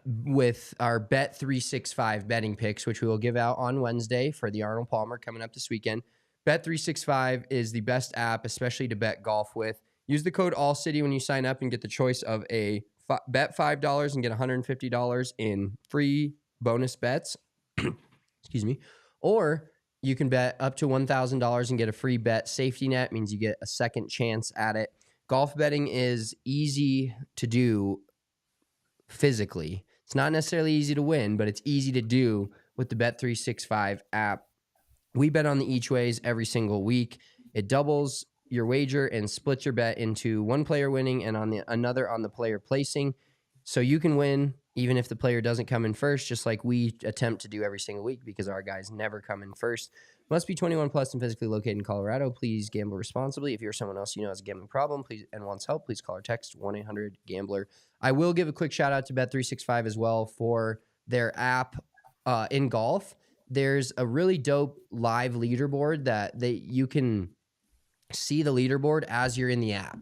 with our Bet365 betting picks, which we will give out on Wednesday for the Arnold Palmer coming up this weekend. Bet365 is the best app, especially to bet golf with. Use the code ALLCITY when you sign up and get the choice of a bet $5 and get $150 in free bonus bets. Excuse me. Or you can bet up to $1,000 and get a free bet safety net. Means you get a second chance at it. Golf betting is easy to do physically. It's not necessarily easy to win, but it's easy to do with the Bet365 app. We bet on the each ways every single week. It doubles your wager and splits your bet into one player winning and another on the player placing. So you can win even if the player doesn't come in first, just like we attempt to do every single week because our guys never come in first. Must be 21 plus and physically located in Colorado. Please gamble responsibly. If you're someone else you know has a gambling problem and wants help, please call or text 1-800-GAMBLER. I will give a quick shout out to Bet365 as well for their app in golf. There's a really dope live leaderboard that you can see the leaderboard as you're in the app.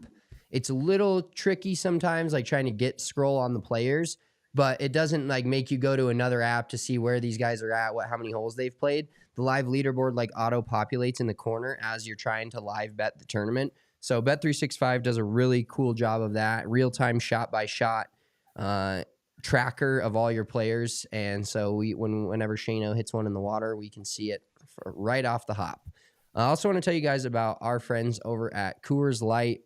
It's a little tricky sometimes, like trying to scroll on the players, but it doesn't like make you go to another app to see where these guys are at, how many holes they've played. The live leaderboard like auto populates in the corner as you're trying to live bet the tournament. So Bet365 does a really cool job of that, real-time shot-by-shot tracker of all your players. And so whenever Shano hits one in the water, we can see it right off the hop. I also want to tell you guys about our friends over at Coors Light.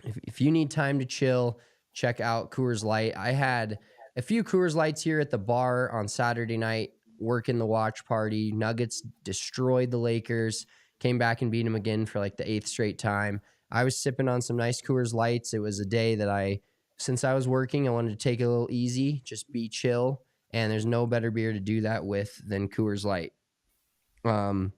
If you need time to chill, check out Coors Light. I had a few Coors Lights here at the bar on Saturday night, working the watch party. Nuggets destroyed the Lakers, came back and beat them again for like the 8th straight time. I was sipping on some nice Coors Lights. It was a day that since I was working, I wanted to take it a little easy, just be chill. And there's no better beer to do that with than Coors Light. One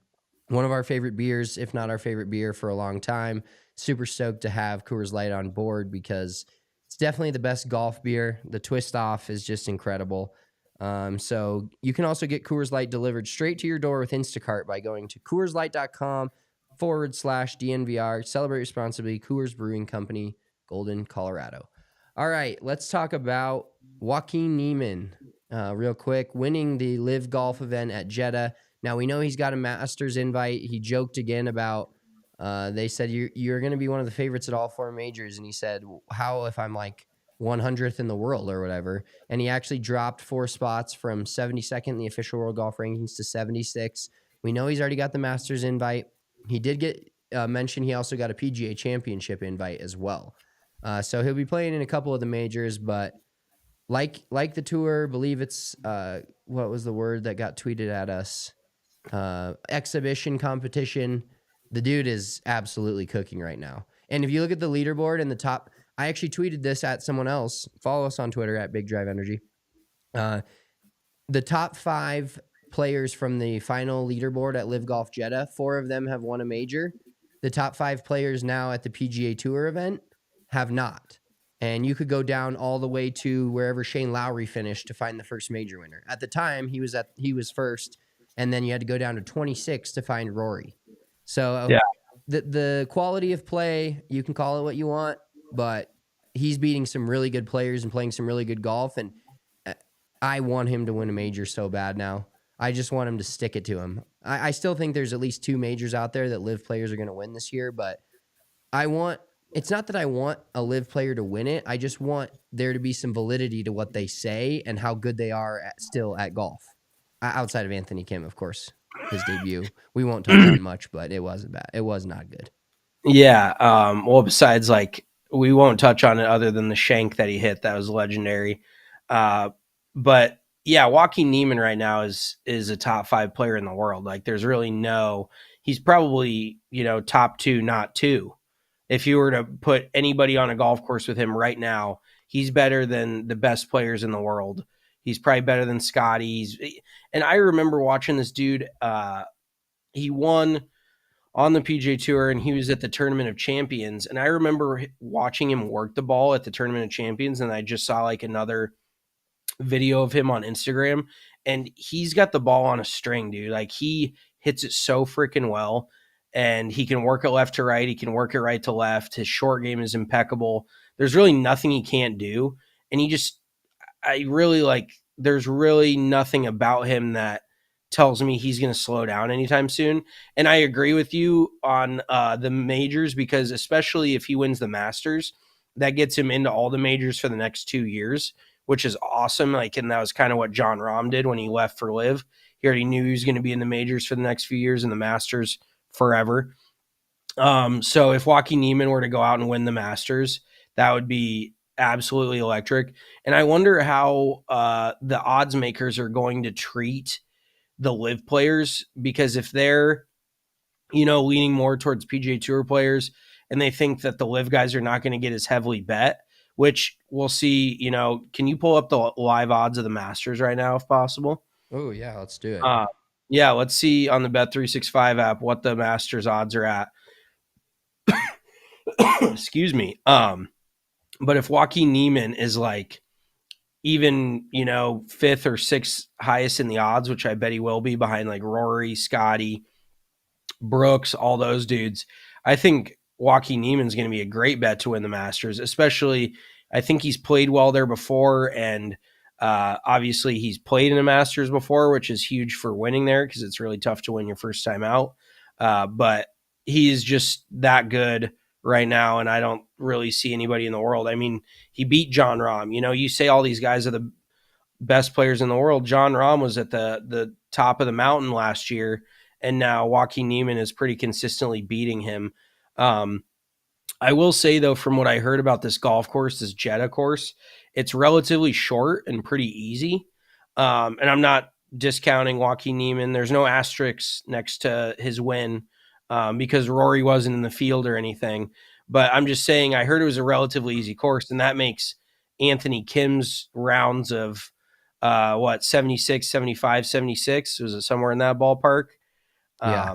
of our favorite beers, if not our favorite beer for a long time. Super stoked to have Coors Light on board because it's definitely the best golf beer. The twist off is just incredible. So you can also get Coors Light delivered straight to your door with Instacart by going to CoorsLight.com/DNVR. Celebrate responsibly. Coors Brewing Company, Golden, Colorado. All right, let's talk about Joaquin Niemann real quick, winning the LIV golf event at Jeddah. Now, we know he's got a Masters invite. He joked again about, they said, you're going to be one of the favorites at all 4 majors. And he said, how if I'm like 100th in the world or whatever? And he actually dropped 4 spots from 72nd in the official world golf rankings to 76. We know he's already got the Masters invite. He did get mentioned. He also got a PGA Championship invite as well. So he'll be playing in a couple of the majors, but like the tour, believe it's, what was the word that got tweeted at us? Exhibition competition. The dude is absolutely cooking right now. And if you look at the leaderboard in the top, I actually tweeted this at someone else. Follow us on Twitter at Big Drive Energy. The top 5 players from the final leaderboard at LIV Golf Jeddah, 4 of them have won a major. The top 5 players now at the PGA Tour event have not. And you could go down all the way to wherever Shane Lowry finished to find the first major winner. At the time, he was first. And then you had to go down to 26 to find Rory. So Yeah. the quality of play, you can call it what you want, but he's beating some really good players and playing some really good golf. And I want him to win a major so bad now. I just want him to stick it to him. I still think there's at least 2 majors out there that LIV players are going to win this year, but it's not that I want a LIV player to win it. I just want there to be some validity to what they say and how good they are still at golf. Outside of Anthony Kim, of course, his debut. We won't touch on much, but it wasn't bad. It was not good. Yeah. Well, besides, like, we won't touch on it other than the shank that he hit. That was legendary. But yeah, Joaquin Niemann right now is a top 5 player in the world. Like, there's really he's probably, top 2, not 2. If you were to put anybody on a golf course with him right now, he's better than the best players in the world. He's probably better than Scotty. And I remember watching this dude. He won on the PGA Tour, and he was at the Tournament of Champions. And I remember watching him work the ball at the Tournament of Champions, and I just saw like another video of him on Instagram, and he's got the ball on a string, dude. Like, he hits it so freaking well, and he can work it left to right. He can work it right to left. His short game is impeccable. There's really nothing he can't do. And there's really nothing about him that tells me he's going to slow down anytime soon. And I agree with you on the majors, because especially if he wins the Masters, that gets him into all the majors for the next 2 years, which is awesome. And that was kind of what Jon Rahm did when he left for LIV. He already knew he was going to be in the majors for the next few years and the Masters forever. So if Joaquin Niemann were to go out and win the Masters, that would be absolutely electric. And I wonder how the odds makers are going to treat the LIV players, because if they're, leaning more towards PGA Tour players and they think that the LIV guys are not going to get as heavily bet, which we'll see, can you pull up the live odds of the Masters right now if possible? Oh, yeah, let's do it. Yeah, let's see on the Bet365 app what the Masters odds are at. Excuse me. But if Joaquin Niemann is like even, 5th or 6th highest in the odds, which I bet he will be behind like Rory, Scotty, Brooks, all those dudes. I think Joaquin Niemann's going to be a great bet to win the Masters, especially I think he's played well there before, and obviously he's played in a Masters before, which is huge for winning there because it's really tough to win your first time out. But he's just that good right now, and I don't really see anybody in the world. I mean, he beat Jon Rahm. You know, you say all these guys are the best players in the world. Jon Rahm was at the top of the mountain last year, and now Joaquin Niemann is pretty consistently beating him. I will say, though, from what I heard about this golf course, this Jeddah course, it's relatively short and pretty easy. And I'm not discounting Joaquin Niemann. There's no asterisks next to his win because Rory wasn't in the field or anything. But I'm just saying I heard it was a relatively easy course, and that makes Anthony Kim's rounds of 76, 75, 76. Was it somewhere in that ballpark? Yeah.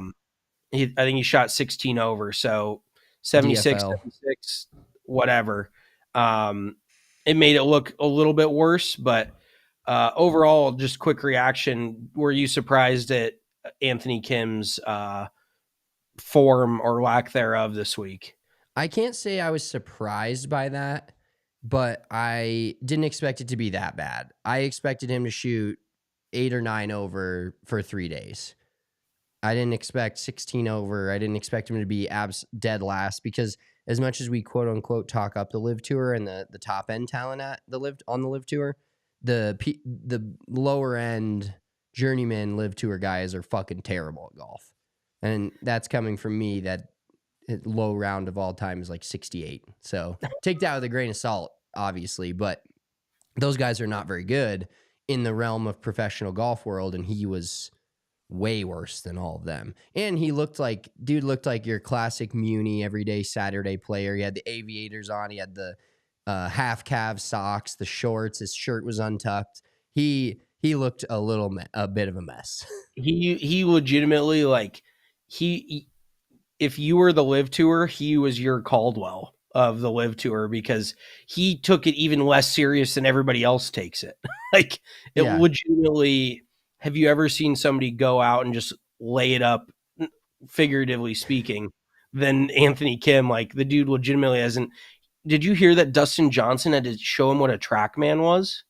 I think he shot 16 over. So 76, DFL. 76, whatever. It made it look a little bit worse, but overall, just quick reaction. Were you surprised at Anthony Kim's form or lack thereof this week? I can't say I was surprised by that, but I didn't expect it to be that bad. I expected him to shoot 8 or 9 over for 3 days. I didn't expect 16 over. I didn't expect him to be dead last because as much as we quote unquote talk up the LIV Tour and the top end talent at the LIV Tour, the lower end journeyman LIV Tour guys are fucking terrible at golf. And that's coming from me that low round of all time is like 68. So take that with a grain of salt, obviously, but those guys are not very good in the realm of professional golf world. And he was way worse than all of them. And he looked like your classic Muni everyday Saturday player. He had the aviators on. He had the half calf socks, the shorts. His shirt was untucked. He looked a bit of a mess. He legitimately if you were the LIV Tour, he was your Caldwell of the LIV Tour because he took it even less serious than everybody else takes it. Legitimately. Have you ever seen somebody go out and just lay it up, figuratively speaking, than Anthony Kim? Like, the dude legitimately hasn't. Did you hear that Dustin Johnson had to show him what a TrackMan was?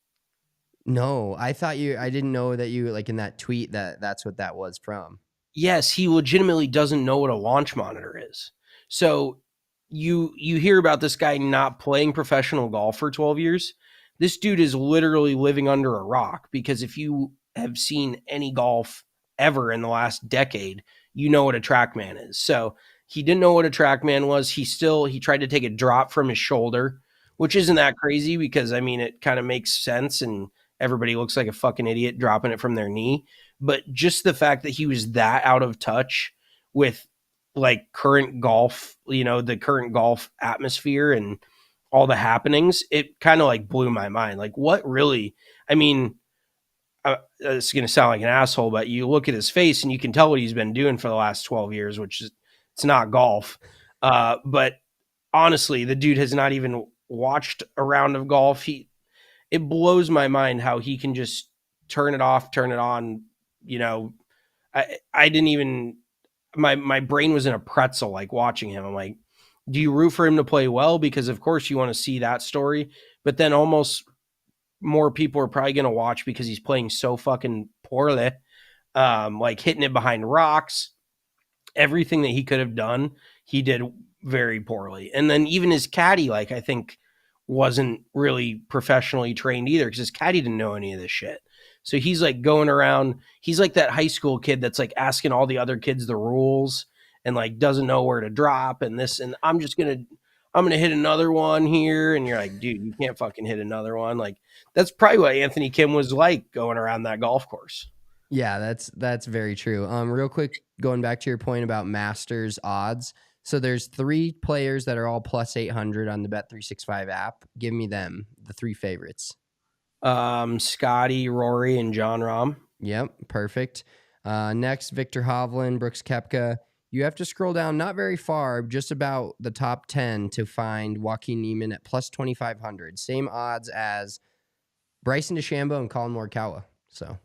No, I didn't know that you, like, in that tweet that's what that was from. Yes, he legitimately doesn't know what a launch monitor is. So you hear about this guy not playing professional golf for 12 years. This dude is literally living under a rock because if you have seen any golf ever in the last decade, you know what a TrackMan is. So he didn't know what a TrackMan was. He tried to take a drop from his shoulder, which isn't that crazy because, I mean, it kind of makes sense and everybody looks like a fucking idiot dropping it from their knee. But just the fact that he was that out of touch with like current golf, the current golf atmosphere and all the happenings, it kind of like blew my mind. Like, what really, I mean, it's going to sound like an asshole, but you look at his face and you can tell what he's been doing for the last 12 years, which is, it's not golf. But honestly, the dude has not even watched a round of golf. It blows my mind how he can just turn it off, turn it on. I didn't even, my brain was in a pretzel, like watching him. I'm like, do you root for him to play well? Because of course you want to see that story, but then almost more people are probably going to watch because he's playing so fucking poorly, like hitting it behind rocks. Everything that he could have done, he did very poorly. And then even his caddy, like, I think wasn't really professionally trained either because his caddy didn't know any of this shit. So he's like going around, he's like that high school kid that's like asking all the other kids the rules and like doesn't know where to drop and this, and I'm going to hit another one here. And you're like, dude, you can't fucking hit another one. Like, that's probably what Anthony Kim was like going around that golf course. Yeah, that's very true. Real quick, going back to your point about Masters odds. So there's 3 players that are all plus 800 on the Bet365 app. Give me them, the 3 favorites. Scotty, Rory, and Jon Rahm. Yep, perfect. Next, Victor Hovland, Brooks Koepka. You have to scroll down not very far, just about the top 10 to find Joaquin Niemann at plus 2,500. Same odds as Bryson DeChambeau and Colin Morikawa. So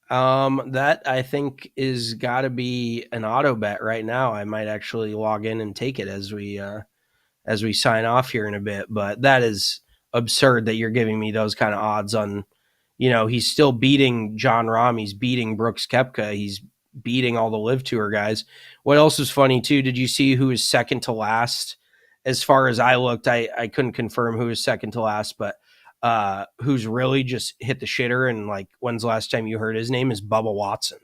That I think is got to be an auto bet right now. I might actually log in and take it as we sign off here in a bit. But that is absurd that you're giving me those kind of odds on. He's still beating John Rahm. He's beating Brooks Koepka. He's beating all the LIV Tour guys. What else was funny too? Did you see who was second to last? As far as I looked, I couldn't confirm who was second to last, but who's really just hit the shitter and like when's the last time you heard his name is Bubba Watson.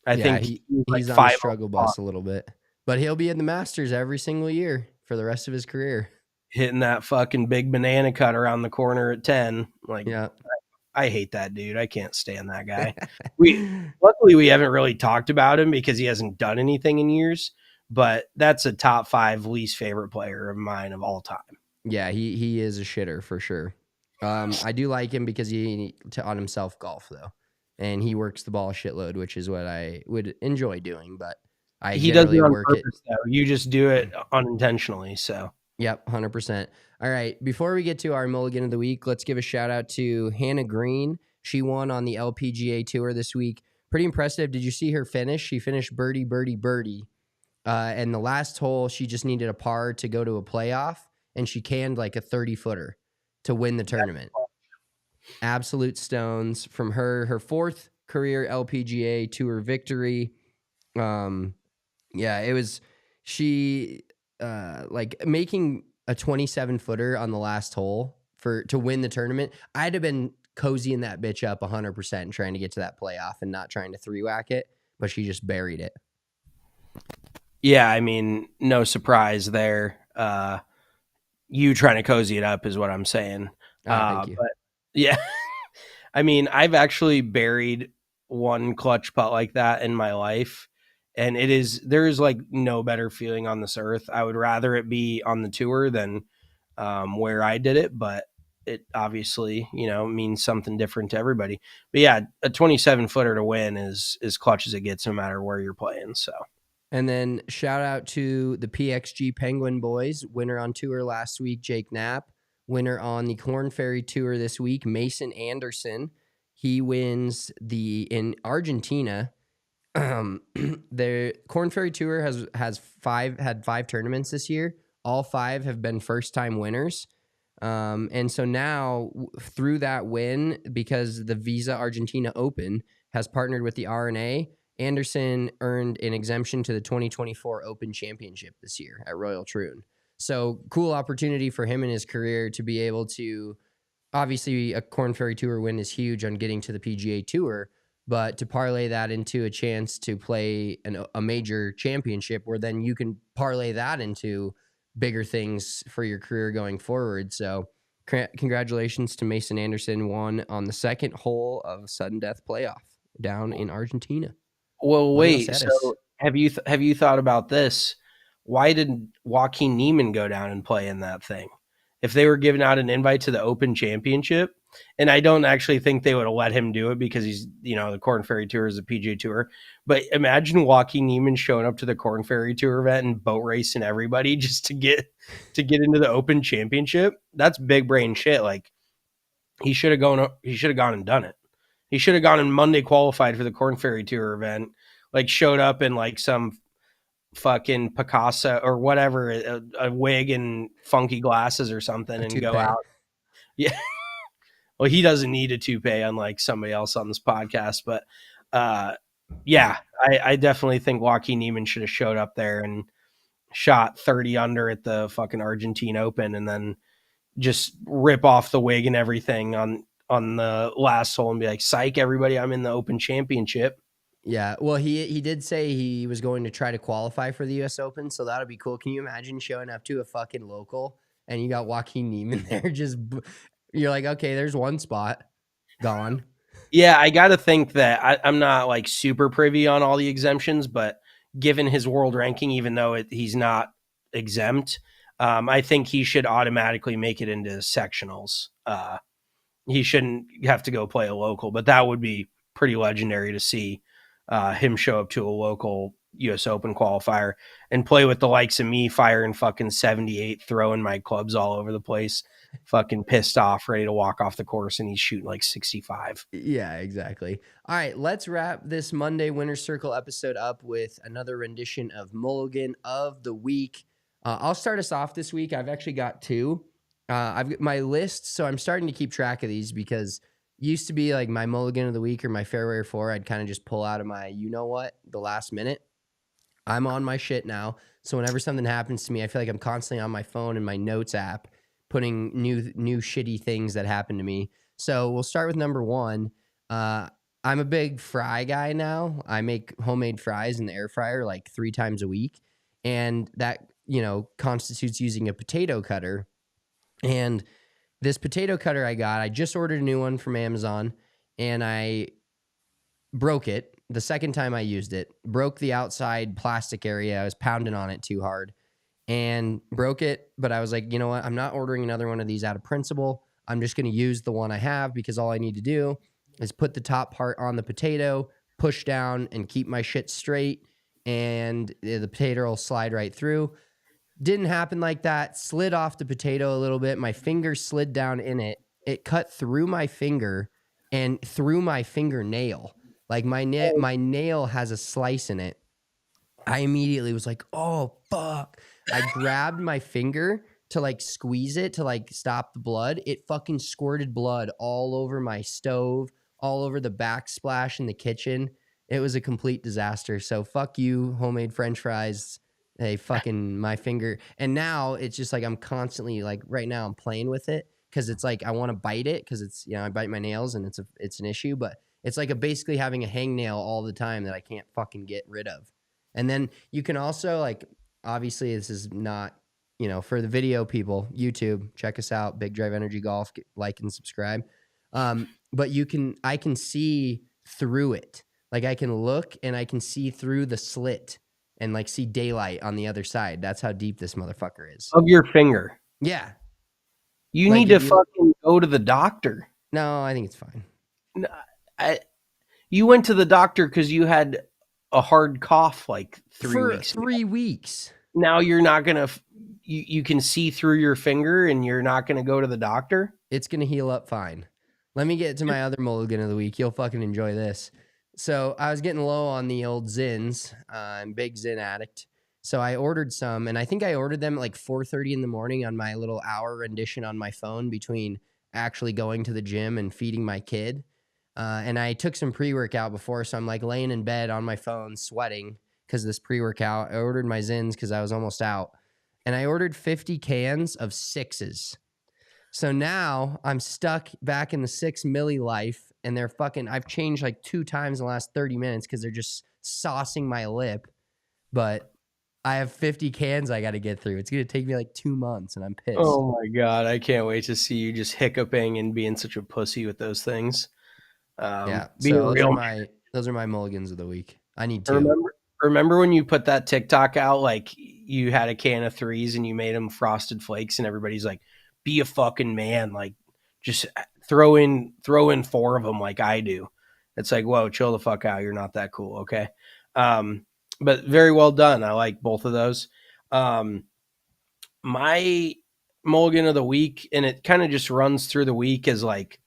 I think he's like on the struggle bus a little bit, but he'll be in the Masters every single year for the rest of his career. Hitting that fucking big banana cut around the corner at 10. Like, yeah. I hate that dude. I can't stand that guy. Luckily we haven't really talked about him because he hasn't done anything in years, but that's a top 5 least favorite player of mine of all time. Yeah, he is a shitter for sure. I do like him because he taught himself golf though, and he works the ball a shitload, which is what I would enjoy doing. But he does it on purpose, though. You just do it unintentionally. So yep, 100%. All right, before we get to our Mulligan of the week, let's give a shout out to Hannah Green. She won on the LPGA Tour this week. Pretty impressive. Did you see her finish? She finished birdie, birdie, birdie. And the last hole, she just needed a par to go to a playoff, and she canned like a 30-footer to win the tournament. Absolute stones from her 4th career LPGA Tour victory. Yeah, it was she like making a 27-footer on the last hole to win the tournament. I'd have been cozying that bitch up 100% trying to get to that playoff and not trying to 3-whack it, but she just buried it. Yeah, I mean, no surprise there. You trying to cozy it up is what I'm saying. Thank you. But yeah, I mean, I've actually buried one clutch putt like that in my life, and there's like no better feeling on this earth. I would rather it be on the tour than where I did it, but it obviously, means something different to everybody. But yeah, a 27-footer to win is as clutch as it gets, no matter where you're playing. So. And then shout out to the PXG Penguin boys. Winner on tour last week, Jake Knapp. Winner on the Korn Ferry Tour this week, Mason Anderson. He wins in Argentina. The Korn Ferry Tour had 5 tournaments this year. All 5 have been first-time winners. And so now, through that win, because the Visa Argentina Open has partnered with the R&A, Anderson earned an exemption to the 2024 Open Championship this year at Royal Troon. So cool opportunity for him in his career to be able to, obviously a Korn Ferry Tour win is huge on getting to the PGA Tour, but to parlay that into a chance to play a major championship where then you can parlay that into bigger things for your career going forward. So congratulations to Mason Anderson, won on the 2nd hole of sudden death playoff down in Argentina. Well, wait. So have you thought about this? Why did Joaquin Niemann go down and play in that thing? If they were giving out an invite to the Open Championship, and I don't actually think they would have let him do it because he's, the Korn Ferry Tour is a PGA Tour. But imagine Joaquin Niemann showing up to the Korn Ferry Tour event and boat racing everybody just to get into the Open Championship. That's big brain shit. Like he should have gone and done it. He should have gone and Monday qualified for the Korn Ferry Tour event, like showed up in like some fucking Picasso or whatever, a wig and funky glasses or something and go out. Yeah. Well, he doesn't need a toupee unlike somebody else on this podcast. But yeah, I definitely think Joaquin Niemann should have showed up there and shot 30 under at the fucking Argentine Open and then just rip off the wig and everything on the last hole and be like, psych, everybody, I'm in the Open Championship. Yeah, well, he did say he was going to try to qualify for the U.S. Open, so that would be cool. Can you imagine showing up to a fucking local and you got Joaquin Niemann there? You're like, okay, there's one spot gone. Yeah, I got to think that I'm not like super privy on all the exemptions, but given his world ranking, even though he's not exempt, I think he should automatically make it into sectionals. He shouldn't have to go play a local, but that would be pretty legendary to see him show up to a local US Open qualifier and play with the likes of me firing fucking 78, throwing my clubs all over the place, fucking pissed off, ready to walk off the course, and he's shooting like 65. Yeah, exactly. All right, let's wrap this Monday Winner's Circle episode up with another rendition of Mulligan of the Week. I'll start us off this week. I've actually got two. I've got my list, so I'm starting to keep track of these because used to be like my Mulligan of the Week or my Fairway or Four. I'd kind of just pull out of my the last minute. I'm on my shit now. So whenever something happens to me, I feel like I'm constantly on my phone and my notes app putting new shitty things that happen to me. So we'll start with number one. I'm a big fry guy now. I make homemade fries in the air fryer like 3 times a week. And that, constitutes using a potato cutter. And this potato cutter I just ordered a new one from Amazon, and I broke it the second time I used it. Broke the outside plastic area. I was pounding on it too hard and broke it. But I was like, you know what? I'm not ordering another one of these out of principle. I'm just going to use the one I have because all I need to do is put the top part on the potato, push down, and keep my shit straight, and the potato will slide right through. Didn't happen like that. Slid off the potato a little bit. My finger slid down in it. It cut through my finger and through my fingernail. Like my nail has a slice in it. I immediately was like, oh, fuck. I grabbed my finger to like squeeze it to like stop the blood. It fucking squirted blood all over my stove, all over the backsplash in the kitchen. It was a complete disaster. So fuck you, homemade French fries. Hey, fucking my finger. And now it's just like I'm constantly like right now I'm playing with it because it's like I want to bite it because it's, I bite my nails and it's an issue, but it's like basically having a hangnail all the time that I can't fucking get rid of. And then you can also like, obviously this is not, for the video people, YouTube, check us out, Big Drive Energy Golf, like and subscribe. But I can see through it. Like I can look and I can see through the slit and like see daylight on the other side. That's how deep this motherfucker is. Of your finger. Yeah. You need to fucking go to the doctor. No, I think it's fine. No, you went to the doctor because you had a hard cough like 3 weeks. 3 weeks. Now you're not going to, you can see through your finger and you're not going to go to the doctor? It's going to heal up fine. Let me get to my other Mulligan of the week. You'll fucking enjoy this. So I was getting low on the old Zins. I'm a big Zin addict. So I ordered some, and I think I ordered them at like 4:30 in the morning on my little hour rendition on my phone between actually going to the gym and feeding my kid. And I took some pre-workout before, so I'm like laying in bed on my phone sweating because of this pre-workout. I ordered my Zins because I was almost out. And I ordered 50 cans of 6s. So now I'm stuck back in the 6 milli life, and they're fucking, I've changed like 2 times in the last 30 minutes because they're just saucing my lip. But I have 50 cans I got to get through. It's going to take me like 2 months, and I'm pissed. Oh my God. I can't wait to see you just hiccuping and being such a pussy with those things. Yeah. So those are my mulligans of the week. I need to. Remember when you put that TikTok out, like you had a can of 3s and you made them Frosted Flakes and everybody's like, be a fucking man. Like just throw in 4 of them like I do. It's like, whoa, chill the fuck out. You're not that cool. Okay. But very well done. I like both of those. My mulligan of the week, and it kind of just runs through the week, is like,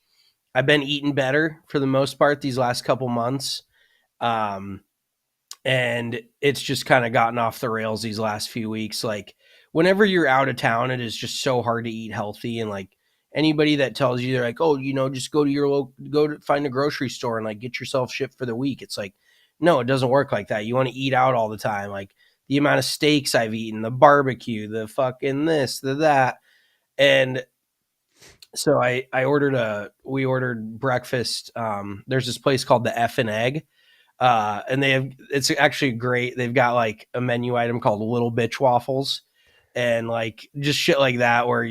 I've been eating better for the most part these last couple months. And it's just kind of gotten off the rails these last few weeks. Like whenever you're out of town, it is just so hard to eat healthy. And like anybody that tells you they're like, oh, just go to find a grocery store and like get yourself shit for the week. It's like, no, it doesn't work like that. You want to eat out all the time. Like the amount of steaks I've eaten, the barbecue, the fucking this, the that. And so we ordered breakfast. There's this place called the F and Egg. And it's actually great. They've got like a menu item called Little Bitch Waffles and like just shit like that where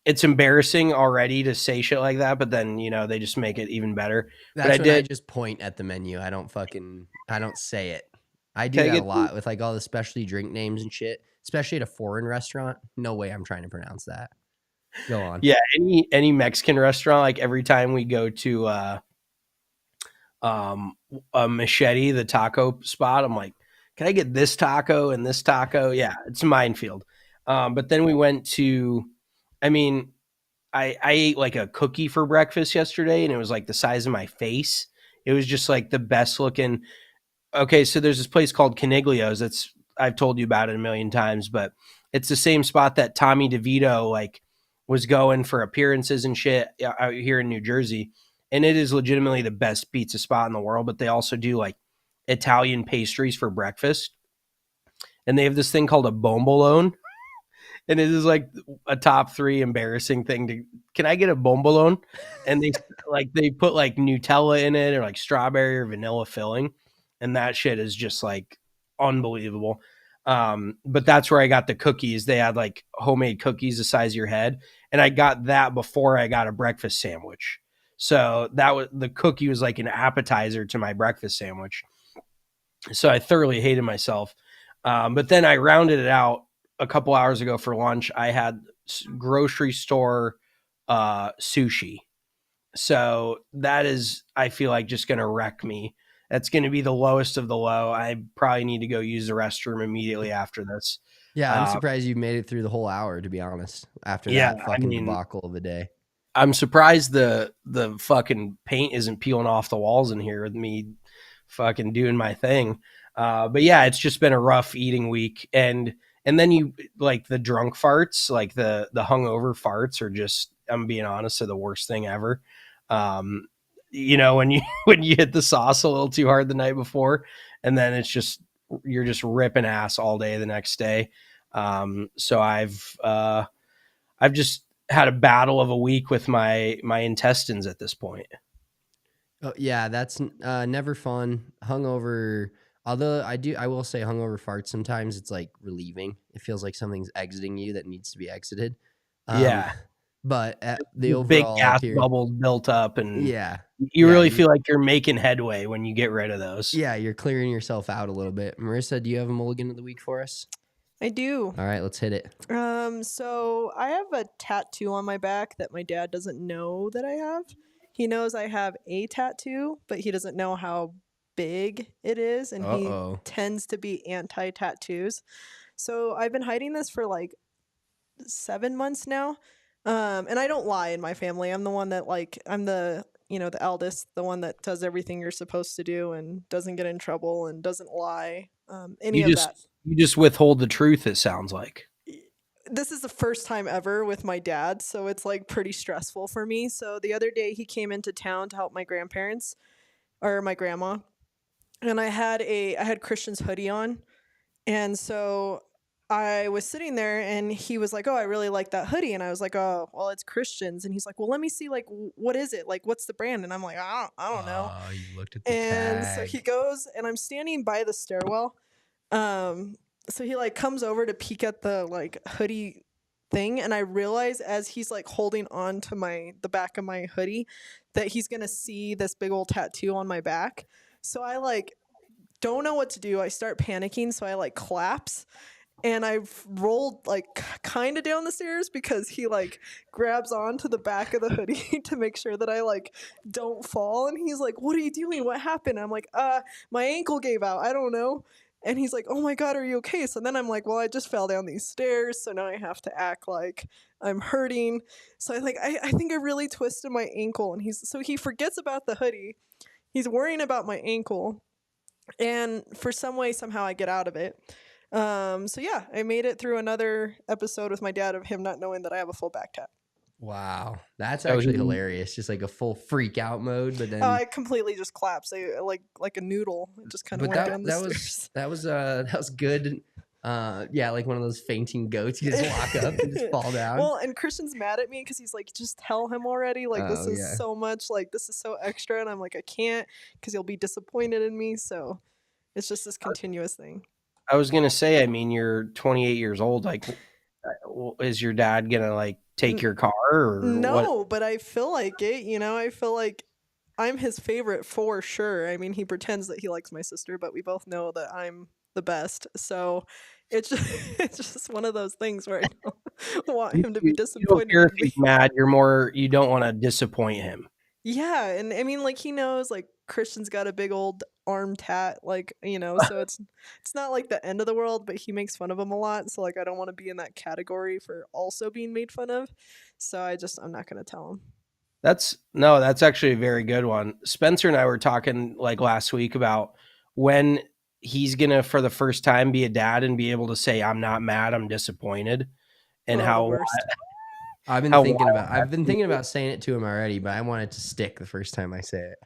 it's embarrassing already to say shit like that, but then, they just make it even better. That's when I just point at the menu. I don't say it. I do that a lot with like all the specialty drink names and shit, especially at a foreign restaurant. No way I'm trying to pronounce that. Go on. Yeah. Any Mexican restaurant, like every time we go to, a Machete, the taco spot, I'm like, can I get this taco and this taco? Yeah, it's a minefield. But then we went to, I mean, I ate like a cookie for breakfast yesterday, and it was like the size of my face. It was just like the best looking. Okay, so there's this place called Caniglio's. I've told you about it a million times, but it's the same spot that Tommy DeVito like was going for appearances and shit out here in New Jersey, and it is legitimately the best pizza spot in the world. But they also do like Italian pastries for breakfast, and they have this thing called a bombolone, and it is like a top 3 embarrassing thing to. Can I get a bombolone? And they put like Nutella in it or like strawberry or vanilla filling, and that shit is just like unbelievable. But that's where I got the cookies. They had like homemade cookies the size of your head, and I got that before I got a breakfast sandwich. So the cookie was like an appetizer to my breakfast sandwich. So I thoroughly hated myself. But then I rounded it out a couple hours ago for lunch. I had grocery store sushi. So that is, I feel like, just going to wreck me. That's going to be the lowest of the low. I probably need to go use the restroom immediately after this. Yeah, I'm surprised you made it through the whole hour, to be honest, after Yeah, that fucking debacle of a day. I'm surprised the fucking paint isn't peeling off the walls in here with me fucking doing my thing. But yeah, it's just been a rough eating week. And then you like the drunk farts, like the hungover farts are just, I'm being honest, are the worst thing ever. You know, when you hit the sauce a little too hard the night before, and then it's just, you're just ripping ass all day the next day. So I've just had a battle of a week with my intestines at this point. Oh, yeah, that's never fun. Hungover, although I will say hungover farts sometimes it's like relieving. It feels like something's exiting you that needs to be exited. Yeah. But at the Big overall gas appearance, bubbles built up, and yeah, you yeah, really feel like you're making headway when you get rid of those. yeah, you're clearing yourself out a little bit. Marissa, do you have a mulligan of the week for us? I do. All right, let's hit it. So I have a tattoo on my back that my dad doesn't know that I have. He knows I have a tattoo, but he doesn't know how big it is, and he tends to be anti-tattoos. So I've been hiding this for like 7 months now. And I don't lie in my family. I'm the one that I'm the the eldest, the one that does everything you're supposed to do and doesn't get in trouble and doesn't lie. That. You just withhold the truth, it sounds like. This is the first time ever with my dad, so it's like pretty stressful for me. So the other day he came into town to help my grandparents or my grandma, and I had Christian's hoodie on, and so I was sitting there and he was like, "Oh, I really like that hoodie." And I was like, "Oh, well, it's Christian's." And he's like, "Well, let me see, like, what is it? Like, what's the brand?" And I'm like, I don't know. Oh, you looked at the And tag. so he goes, and I'm standing by the stairwell. So he like comes over to peek at the like hoodie thing, and I realize as he's like holding on to the back of my hoodie that he's gonna see this big old tattoo on my back. So I like don't know what to do. I start panicking, so I like collapse. And I've rolled like kind of down the stairs because he like grabs onto the back of the hoodie to make sure that I like don't fall. And he's like, "What are you doing? What happened?" I'm like, my ankle gave out. I don't know." And he's like, "Oh my God, are you okay?" So then I'm like, "Well, I just fell down these stairs. So now I have to act like I'm hurting." So I think I really twisted my ankle, and he forgets about the hoodie. He's worrying about my ankle. And for some way, somehow I get out of it. So yeah, I made it through another episode with my dad of him not knowing that I have a full back tat. Wow, that's actually hilarious. Just like a full freak out mode, but then I completely just collapsed. Like a noodle. It just kind of went down the stairs. That was good. Yeah, like one of those fainting goats. You just walk up and just fall down. Well, and Christian's mad at me because he's like, "Just tell him already. Like this is so much. Like this is so extra." And I'm like, "I can't because he'll be disappointed in me." So it's just this continuous thing. I was gonna say, I mean, you're 28 years old. Like, is your dad gonna like take your car? Or no, what? but I feel like it. I feel like I'm his favorite for sure. I mean, he pretends that he likes my sister, but we both know that I'm the best. So it's just one of those things where I don't want him to be disappointed. You don't care if he's mad. You don't want to disappoint him. Yeah, and I mean, like he knows, like Christian's got a big old arm tat, like, so it's not like the end of the world, but he makes fun of him a lot. So like I don't want to be in that category for also being made fun of. So I'm not gonna tell him. That's actually a very good one. Spencer and I were talking like last week about when he's gonna for the first time be a dad and be able to say, I'm not mad, I'm disappointed. And The how worst. I've been thinking about saying it to him already, but I want it to stick the first time I say it.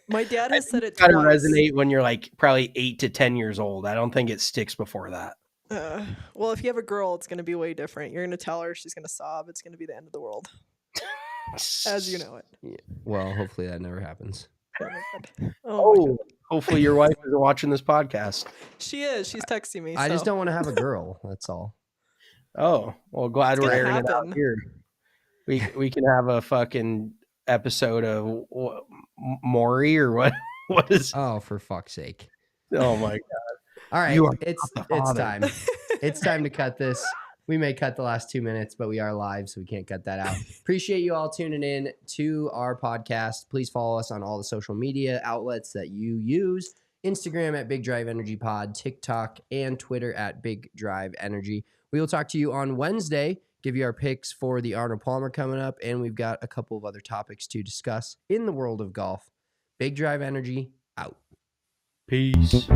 My dad has said it gotta twice. resonate when you're like probably 8 to 10 years old. I don't think it sticks before that. Well, if you have a girl, it's gonna be way different. You're gonna tell her, she's gonna sob. It's gonna be the end of the world, as you know it. Yeah. Well, hopefully that never happens. Oh my god. Oh my god. Hopefully your wife isn't watching this podcast. She is. She's texting me. I just so. don't want to have a girl. That's all. Oh, well, glad It's we're gonna airing it out happen. here. We can have a fucking episode of Maury or what? What is? Oh, for fuck's sake! Oh my god! All right, You are it's not the father. time. It's time to cut this. We may cut the last 2 minutes, but we are live, so we can't cut that out. Appreciate you all tuning in to our podcast. Please follow us on all the social media outlets that you use. Instagram at Big Drive Energy Pod, TikTok, and Twitter at Big Drive Energy. We will talk to you on Wednesday, give you our picks for the Arnold Palmer coming up, and we've got a couple of other topics to discuss in the world of golf. Big Drive Energy, out. Peace.